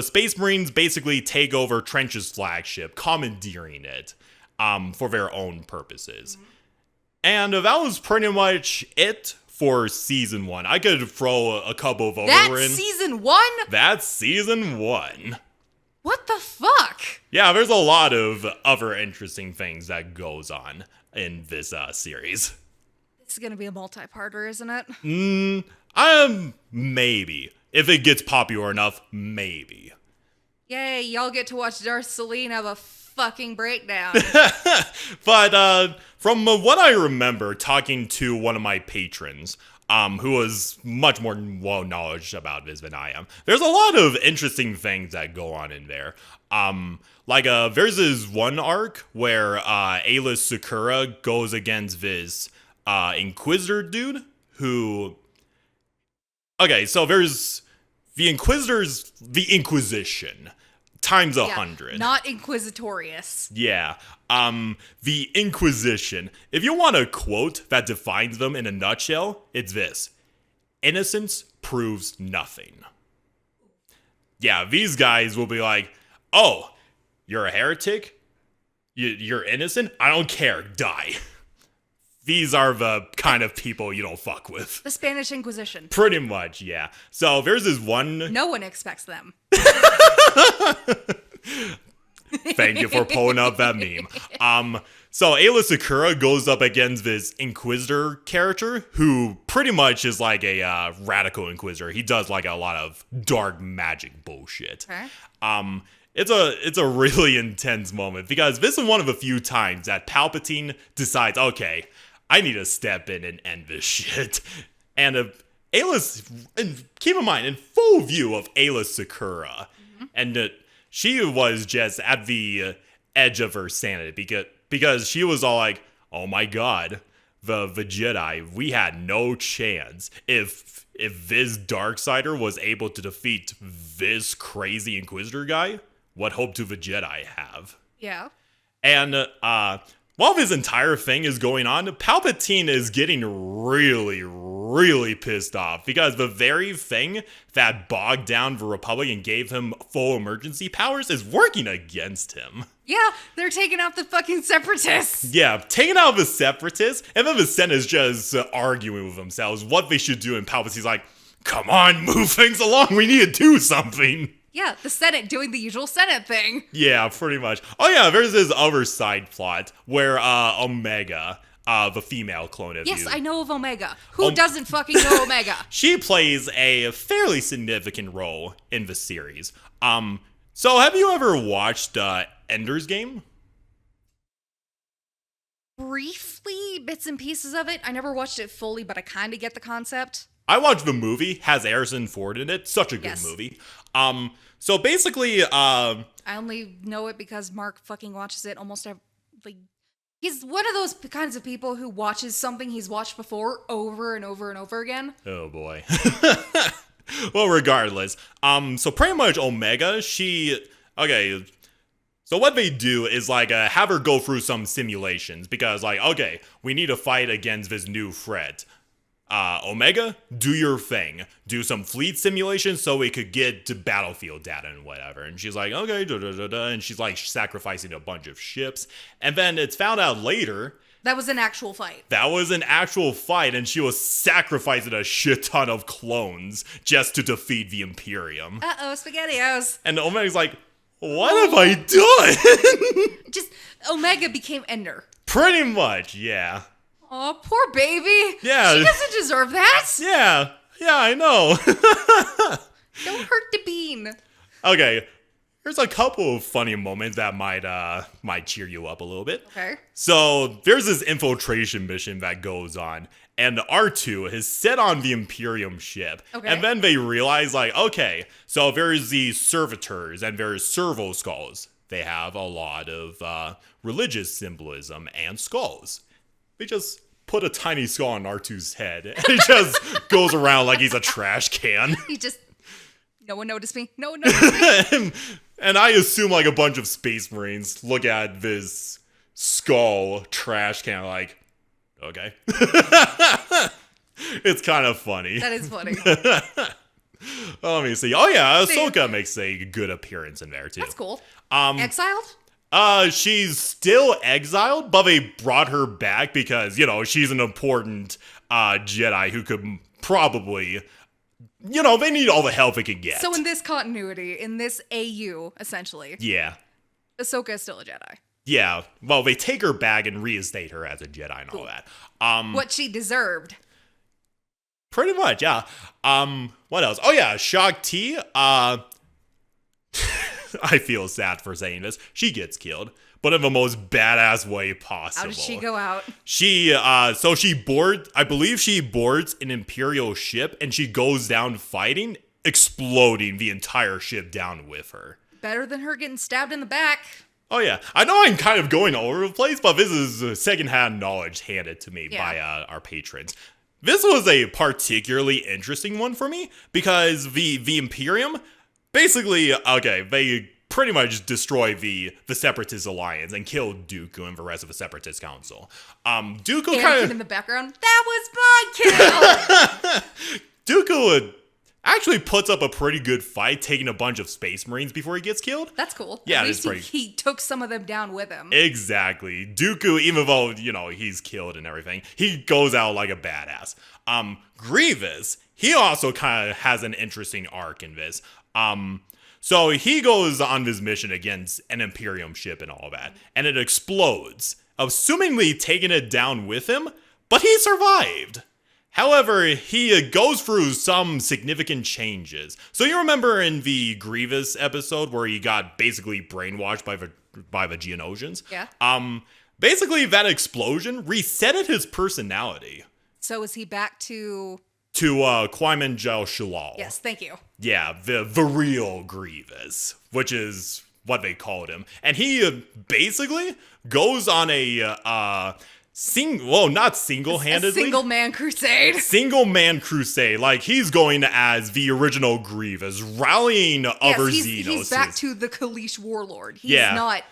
Space Marines basically take over Trench's flagship, commandeering it. For their own purposes. And that was pretty much it for season 1. I could throw a couple of over in. That's season 1? That's season 1. What the fuck? Yeah, there's a lot of other interesting things that goes on in this series. It's gonna be a multi-parter, isn't it? Maybe. If it gets popular enough, maybe. Yay, y'all get to watch Darth Celine have a fucking breakdown. But from what I remember, talking to one of my patrons, who was much more well-knowledge about this than I am, there's a lot of interesting things that go on in there. There's this one arc where Ayla Sakura goes against this Inquisitor dude who... Okay, so there's the Inquisitors, the Inquisition. times 100. Not inquisitorious. Yeah. The Inquisition. If you want a quote that defines them in a nutshell, it's this. Innocence proves nothing. Yeah, these guys will be like, oh, you're a heretic? You're innocent? I don't care. Die. These are the kind of people you don't fuck with. The Spanish Inquisition. Pretty much, yeah. So there's this one... No one expects them. Thank you for pulling up that meme. So Ayla Sakura goes up against this Inquisitor character who pretty much is like a radical Inquisitor. He does like a lot of dark magic bullshit. Okay. It's a really intense moment because this is one of the few times that Palpatine decides, okay, I need to step in and end this shit. And Ayla's, and keep in mind, in full view of Ayla Sakura, and she was just at the edge of her sanity because she was all like, oh my god, the Jedi, we had no chance. If this Darksider was able to defeat this crazy Inquisitor guy, what hope do the Jedi have? Yeah. And while this entire thing is going on, Palpatine is getting really, really pissed off because the very thing that bogged down the Republic and gave him full emergency powers is working against him. Yeah, they're taking out the fucking Separatists. Yeah, taking out the Separatists, and then the Senate is just arguing with themselves what they should do, and Palpatine's like, come on, move things along, we need to do something. Yeah, the Senate doing the usual Senate thing. Yeah, pretty much. Oh yeah, there's this other side plot where Omega, the female clone of Yes, you. I know of Omega. Who doesn't fucking know Omega? She plays a fairly significant role in the series. So have you ever watched Ender's Game? Briefly, bits and pieces of it. I never watched it fully, but I kind of get the concept. I watched the movie, has Harrison Ford in it. Such a good movie. So basically, I only know it because Mark fucking watches it almost every, like, he's one of those kinds of people who watches something he's watched before over and over and over again. Oh boy. Well, regardless, so pretty much Omega, okay, so what they do is like have her go through some simulations because like, okay, we need to fight against this new threat. Omega, do your thing. Do some fleet simulations so we could get to battlefield data and whatever. And she's like, okay, and she's like sacrificing a bunch of ships. And then it's found out later that was an actual fight. That was an actual fight, and she was sacrificing a shit ton of clones just to defeat the Imperium. Uh-oh, SpaghettiOs. And Omega's like, what have I done? Just, Omega became Ender. Pretty much, yeah. Oh, poor baby. Yeah. She doesn't deserve that. Yeah, I know. Don't hurt the bean. Okay, there's a couple of funny moments that might cheer you up a little bit. Okay. So there's this infiltration mission that goes on, and R2 is set on the Imperium ship. Okay. And then they realize, like, okay, so there's the servitors and there's servo skulls. They have a lot of religious symbolism and skulls. They just put a tiny skull on R2's head, and he just goes around like he's a trash can. He just, no one noticed me. No one noticed me. And I assume like a bunch of space marines look at this skull trash can like, okay. It's kind of funny. That is funny. Let me see. Oh yeah, Ahsoka makes a good appearance in there too. That's cool. Exiled? She's still exiled, but they brought her back because, you know, she's an important Jedi who could probably, you know, they need all the help they can get. So in this continuity, in this AU, essentially, yeah, Ahsoka is still a Jedi. Yeah, well, they take her back and reinstate her as a Jedi and all that. What she deserved. Pretty much, yeah. What else? Oh yeah, Shakti, I feel sad for saying this. She gets killed, but in the most badass way possible. How did she go out? So she boards, I believe she boards an Imperial ship, and she goes down fighting, exploding the entire ship down with her. Better than her getting stabbed in the back. Oh yeah, I know I'm kind of going all over the place, but this is secondhand knowledge handed to me by our patrons. This was a particularly interesting one for me, because the Imperium, basically, okay, they pretty much destroy the Separatist alliance and kill Dooku and the rest of the Separatist council. Dooku Anakin kind of in the background. That was my kill. Dooku actually puts up a pretty good fight, taking a bunch of Space Marines before he gets killed. That's cool. Yeah, At it's least he took some of them down with him. Exactly. Dooku, even though, he's killed and everything, he goes out like a badass. Grievous, he also kind of has an interesting arc in this. So he goes on this mission against an Imperium ship and all that, and it explodes, assumingly taking it down with him, but he survived. However, he goes through some significant changes. So you remember in the Grievous episode where he got basically brainwashed by the Geonosians? Yeah. Basically, that explosion resetted his personality. So is he back to Kwaimen Jel Shalal. Yes, thank you. Yeah, the real Grievous, which is what they called him. And he basically goes on a not single-handedly. A single-man crusade. Single-man crusade. Like, he's going as the original Grievous, rallying other Xenos. He's back to the Kaleesh warlord. He's not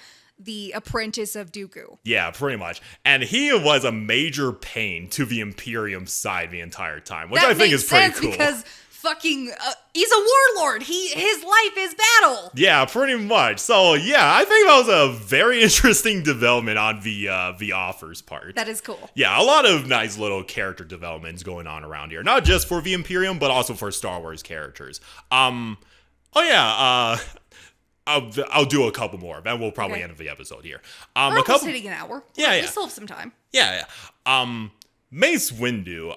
the apprentice of Dooku. Yeah, pretty much. And he was a major pain to the Imperium side the entire time, which I think is pretty cool. Because fucking, he's a warlord. His life is battle. Yeah, pretty much. So yeah, I think that was a very interesting development on the Offers part. That is cool. Yeah, a lot of nice little character developments going on around here, not just for the Imperium, but also for Star Wars characters. I'll do a couple more, then we'll probably end the episode here. We're almost hitting an hour. Yeah. We still have some time. Yeah. Mace Windu,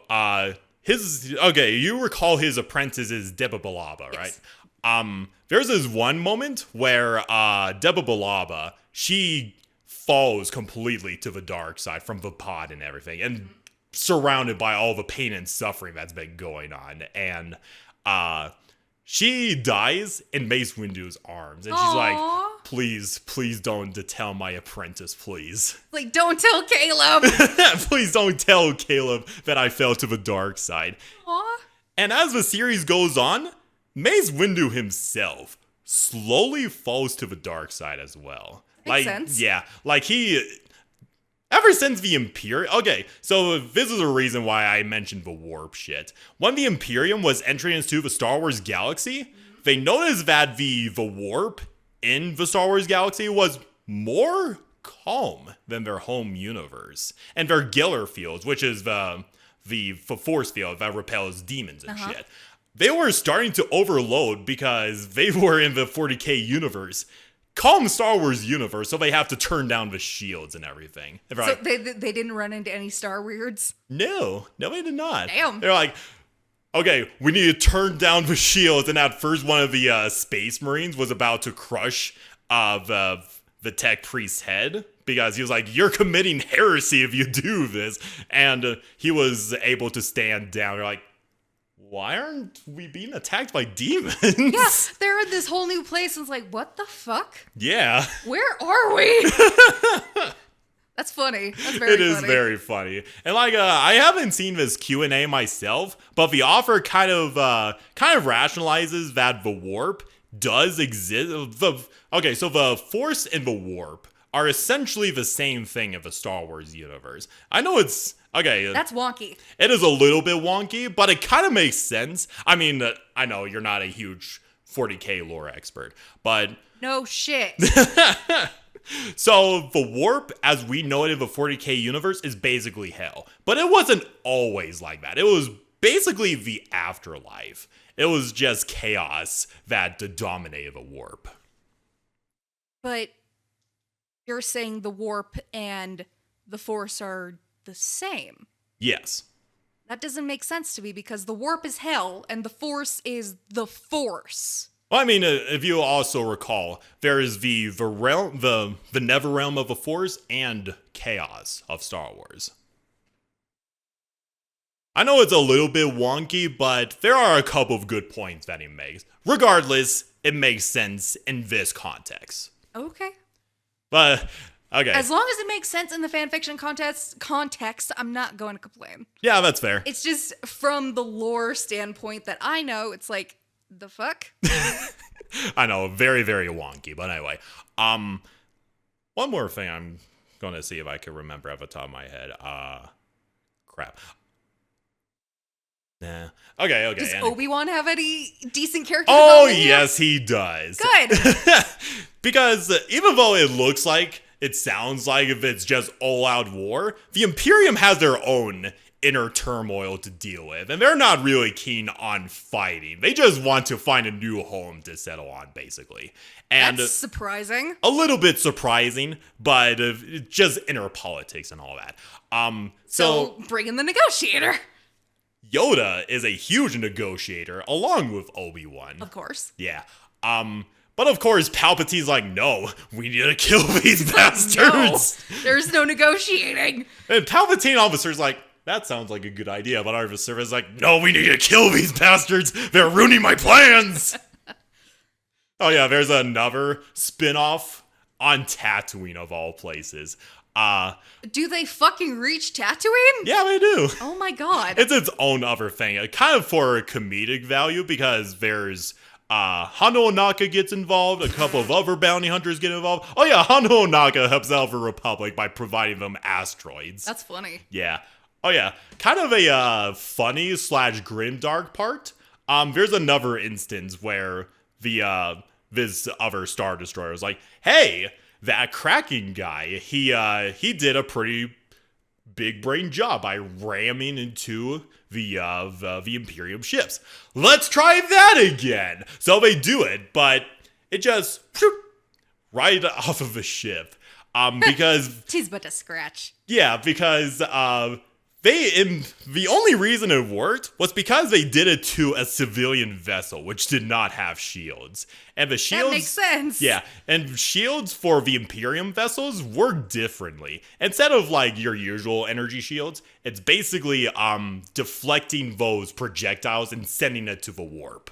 you recall his apprentice is Deba Balaba, right? Yes. There's this one moment where Deba Balaba, she falls completely to the dark side from the pod and everything, and surrounded by all the pain and suffering that's been going on, and she dies in Mace Windu's arms, and she's like, please don't tell my apprentice, please. Like, don't tell Caleb. Please don't tell Caleb that I fell to the dark side. Aww. And as the series goes on, Mace Windu himself slowly falls to the dark side as well. Makes sense. Yeah, like ever since the Imperium... Okay, so this is a reason why I mentioned the warp shit. When the Imperium was entering into the Star Wars galaxy, they noticed that the warp in the Star Wars galaxy was more calm than their home universe. And their Geller fields, which is the force field that repels demons and shit. They were starting to overload because they were in the 40k universe. Calm Star Wars universe, so they have to turn down the shields and everything. So like, they didn't run into any Star Weirds? No, they did not. Damn. They're like, okay, we need to turn down the shields, and at first one of the Space Marines was about to crush the tech priest's head, because he was like, you're committing heresy if you do this, and he was able to stand down. They're like, why aren't we being attacked by demons? Yeah, they're in this whole new place, and it's like, what the fuck? Yeah. Where are we? That's funny. That's very funny. It is very funny. And like, I haven't seen this Q&A myself, but the offer kind of rationalizes that the warp does exist. Okay, so the Force and the warp are essentially the same thing in the Star Wars universe. I know it's... Okay. That's wonky. It is a little bit wonky, but it kind of makes sense. I mean, I know you're not a huge 40k lore expert, but... No shit. So, the warp, as we know it in the 40k universe, is basically hell. But it wasn't always like that. It was basically the afterlife. It was just chaos that dominated the warp. But you're saying the warp and the Force are the same. Yes. That doesn't make sense to me, because the warp is hell and the Force is the Force. Well, I mean, if you also recall, there is the realm, the Never Realm of the Force and chaos of Star Wars. I know it's a little bit wonky, but there are a couple of good points that he makes. Regardless, it makes sense in this context. Okay. But, okay. As long as it makes sense in the fanfiction context, I'm not going to complain. Yeah, that's fair. It's just from the lore standpoint that I know, it's like, the fuck? I know, very, very wonky. But anyway, one more thing I'm going to see if I can remember off the top of my head. Crap. Nah. Okay. Does Obi-Wan have any decent character Oh, development? yes, he does. Good. Because even though it looks like, it sounds like if it's just all-out war, the Imperium has their own inner turmoil to deal with, and they're not really keen on fighting. They just want to find a new home to settle on, basically. And That's surprising. a little bit surprising, but just inner politics and all that. So bring in the negotiator. Yoda is a huge negotiator, along with Obi-Wan. Of course. Yeah. But of course, Palpatine's like, no, we need to kill these bastards. No, there's no negotiating. And Palpatine officer's like, that sounds like a good idea. But Arvicer is like, no, we need to kill these bastards. They're ruining my plans. Oh yeah, there's another spin-off on Tatooine of all places. Do they fucking reach Tatooine? Yeah, they do. Oh my god. It's its own other thing. Kind of for comedic value because there's Hano Onaka gets involved, a couple of other bounty hunters get involved. Oh yeah, Hano Onaka helps out the Republic by providing them asteroids. That's funny. Yeah. Oh yeah, kind of a funny / grimdark part. There's another instance where this other Star Destroyer was like, hey, that Kraken guy, he did a pretty big brain job by ramming into the Imperium ships. Let's try that again. So they do it, but it just right off of the ship. Because Tis but a scratch. yeah, because the only reason it worked was because they did it to a civilian vessel, which did not have shields. And the shields... That makes sense. Yeah, and shields for the Imperium vessels work differently. Instead of, like, your usual energy shields, it's basically deflecting those projectiles and sending it to the warp.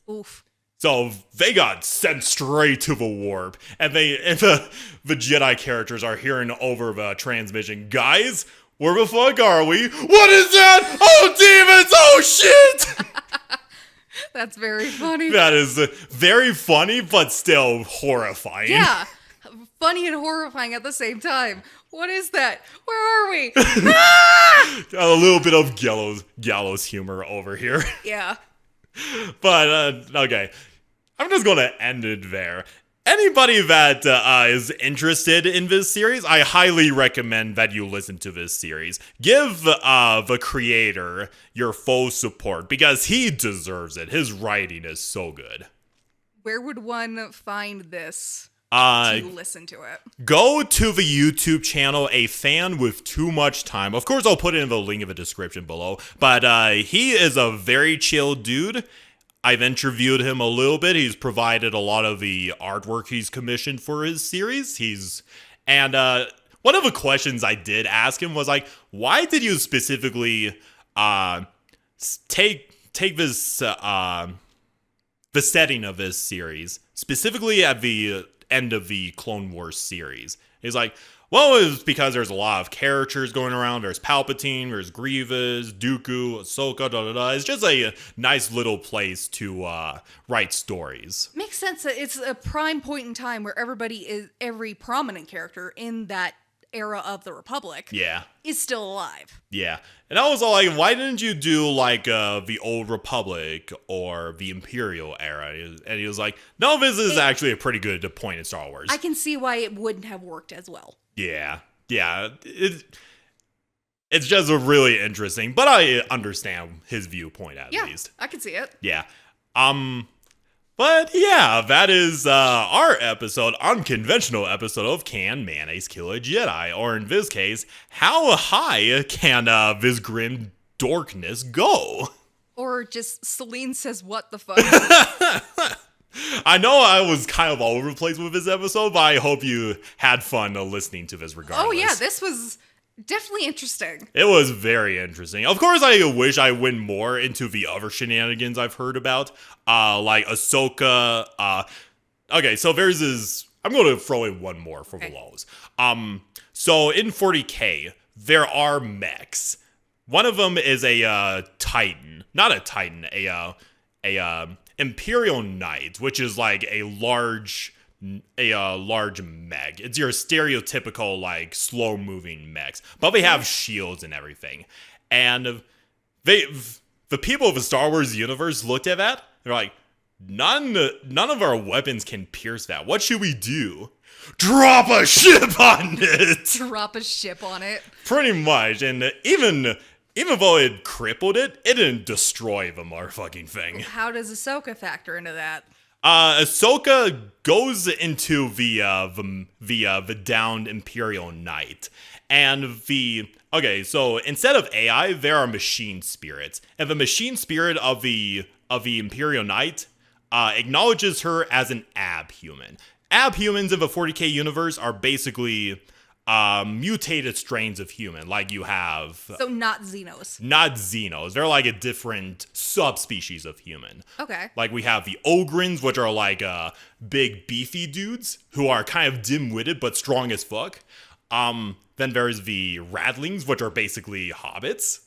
Oof. So they got sent straight to the warp. And the Jedi characters are hearing over the transmission, guys... Where the fuck are we? What is that? Oh, demons! Oh, shit! That's very funny. That is very funny, but still horrifying. Yeah. Funny and horrifying at the same time. What is that? Where are we? Ah! A little bit of gallows humor over here. Yeah. But, okay. I'm just going to end it there. Anybody that is interested in this series, I highly recommend that you listen to this series. Give the creator your full support because he deserves it. His writing is so good. Where would one find this to listen to it? Go to the YouTube channel, A Fan with Too Much Time. Of course, I'll put it in the link in the description below. But he is a very chill dude. I've interviewed him a little bit. He's provided a lot of the artwork he's commissioned for his series. One of the questions I did ask him was like, why did you specifically take this the setting of this series specifically at the end of the Clone Wars series? He's like, well, it was because there's a lot of characters going around. There's Palpatine, there's Grievous, Dooku, Ahsoka, It's just a nice little place to write stories. Makes sense. It's a prime point in time where every prominent character in that era of the Republic is still alive. Yeah. And I was all like, why didn't you do like the Old Republic or the Imperial era? And he was like, no, this is actually a pretty good point in Star Wars. I can see why it wouldn't have worked as well. Yeah. It's just really interesting, but I understand his viewpoint at least. I can see it. Yeah. But yeah, that is our unconventional episode of Can Mayonnaise Kill a Jedi? Or in this case, how high can this grim dorkness go? Or just Celine says, what the fuck? I know I was kind of all over the place with this episode, but I hope you had fun listening to this regardless. Oh yeah, this was definitely interesting. It was very interesting. Of course, I wish I went more into the other shenanigans I've heard about, like Ahsoka. Okay, so there's this... I'm going to throw in one more for the lulz. So in 40k, there are mechs. One of them is a Titan. Not a Titan, Imperial Knight, which is like a large mech. It's your stereotypical like slow moving mechs, but they have shields and everything. And the people of the Star Wars universe looked at that. They're like, none of our weapons can pierce that. What should we do? Drop a ship on it. Drop a ship on it. Pretty much. And even though it crippled it, it didn't destroy the motherfucking thing. How does Ahsoka factor into that? Ahsoka goes into the downed Imperial Knight, and so instead of AI, there are machine spirits, and the machine spirit of the Imperial Knight acknowledges her as an abhuman. Abhumans in the 40k universe are basically mutated strains of human, like you have. So not Xenos. Not Xenos. They're like a different subspecies of human. Okay. Like we have the Ogrins, which are like big beefy dudes who are kind of dim-witted but strong as fuck. Then there's the Radlings, which are basically hobbits.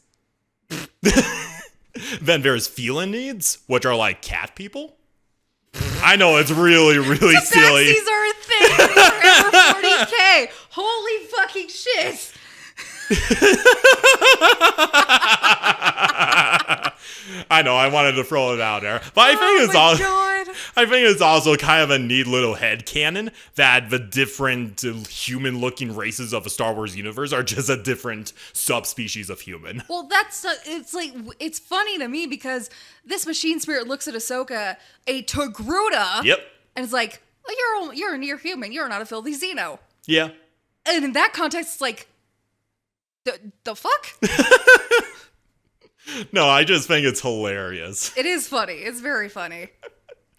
Then there's Felinids, which are like cat people. I know, it's really, really silly. Tabaxis are a thing in Warhammer 40k. Holy fucking shit. I know, I wanted to throw it out there. But I think it's also kind of a neat little headcanon that the different human-looking races of the Star Wars universe are just a different subspecies of human. Well, it's funny to me because this machine spirit looks at Ahsoka, a Togruta. Yep. And it's like, well, you're a near human. You're not a filthy Xeno. Yeah. And in that context, it's like, the fuck? No, I just think it's hilarious. It is funny. It's very funny.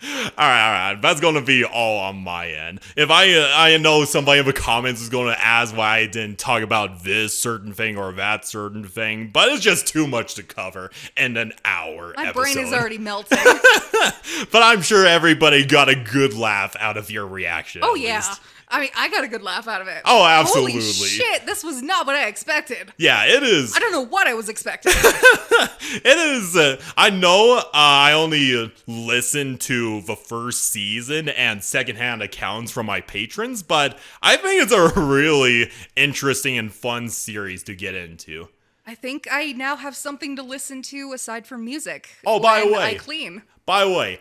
All right. That's going to be all on my end. If I know somebody in the comments is going to ask why I didn't talk about this certain thing or that certain thing, but it's just too much to cover in an hour My episode. brain is already melting. But I'm sure everybody got a good laugh out of your reaction. Oh, at yeah. least. I mean, I got a good laugh out of it. Oh, absolutely. Holy shit, this was not what I expected. Yeah, it is. I don't know what I was expecting. It is. I know I only listened to the first season and secondhand accounts from my patrons, but I think it's a really interesting and fun series to get into. I think I now have something to listen to aside from music. Oh, by the when way. I clean. By the way,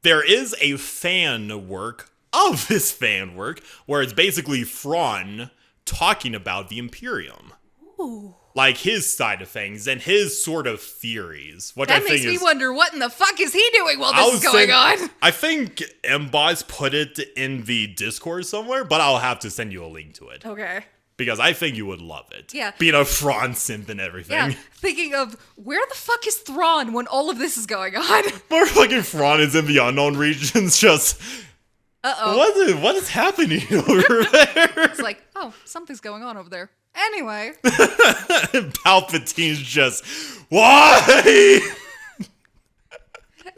there is a fan work of this fan work where it's basically Thrawn talking about the Imperium. Ooh. Like his side of things and his sort of theories. Which That I makes think me wonder what in the fuck is he doing while this is going saying, on? I think M-Boss put it in the Discord somewhere, but I'll have to send you a link to it. Okay. Because I think you would love it. Yeah. Being a Thrawn simp and everything. Yeah, thinking of where the fuck is Thrawn when all of this is going on? More fucking Thrawn is in the unknown regions just... Uh-oh. What is happening over there? It's like, oh, something's going on over there. Anyway. Palpatine's just, why?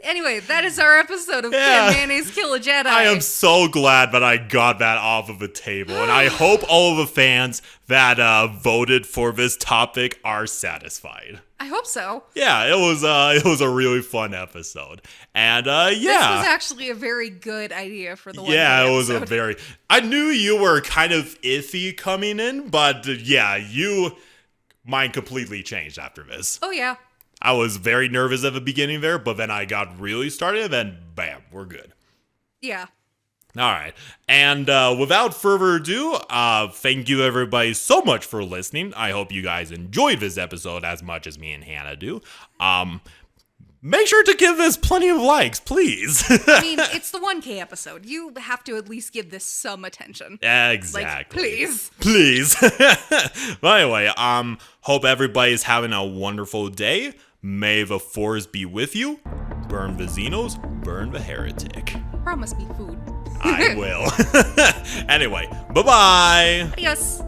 Anyway, that is our episode of Can Mayonnaise Kill a Jedi? I am so glad that I got that off of the table, and I hope all of the fans that voted for this topic are satisfied. I hope so. Yeah, it was a really fun episode, and yeah, This was actually a very good idea for the one. Yeah, it was episode. a very. I knew you were kind of iffy coming in, but yeah, mine completely changed after this. Oh yeah. I was very nervous at the beginning there, but then I got really started, and then bam, we're good. Yeah. All right. And without further ado, thank you everybody so much for listening. I hope you guys enjoyed this episode as much as me and Hannah do. Make sure to give this plenty of likes, please. I mean, it's the 1K episode. You have to at least give this some attention. Exactly. Like, please. Please. But anyway, hope everybody's having a wonderful day. May the force be with you. Burn the Xenos, burn the heretic. Promise me food. I will. Anyway, bye-bye. Adios.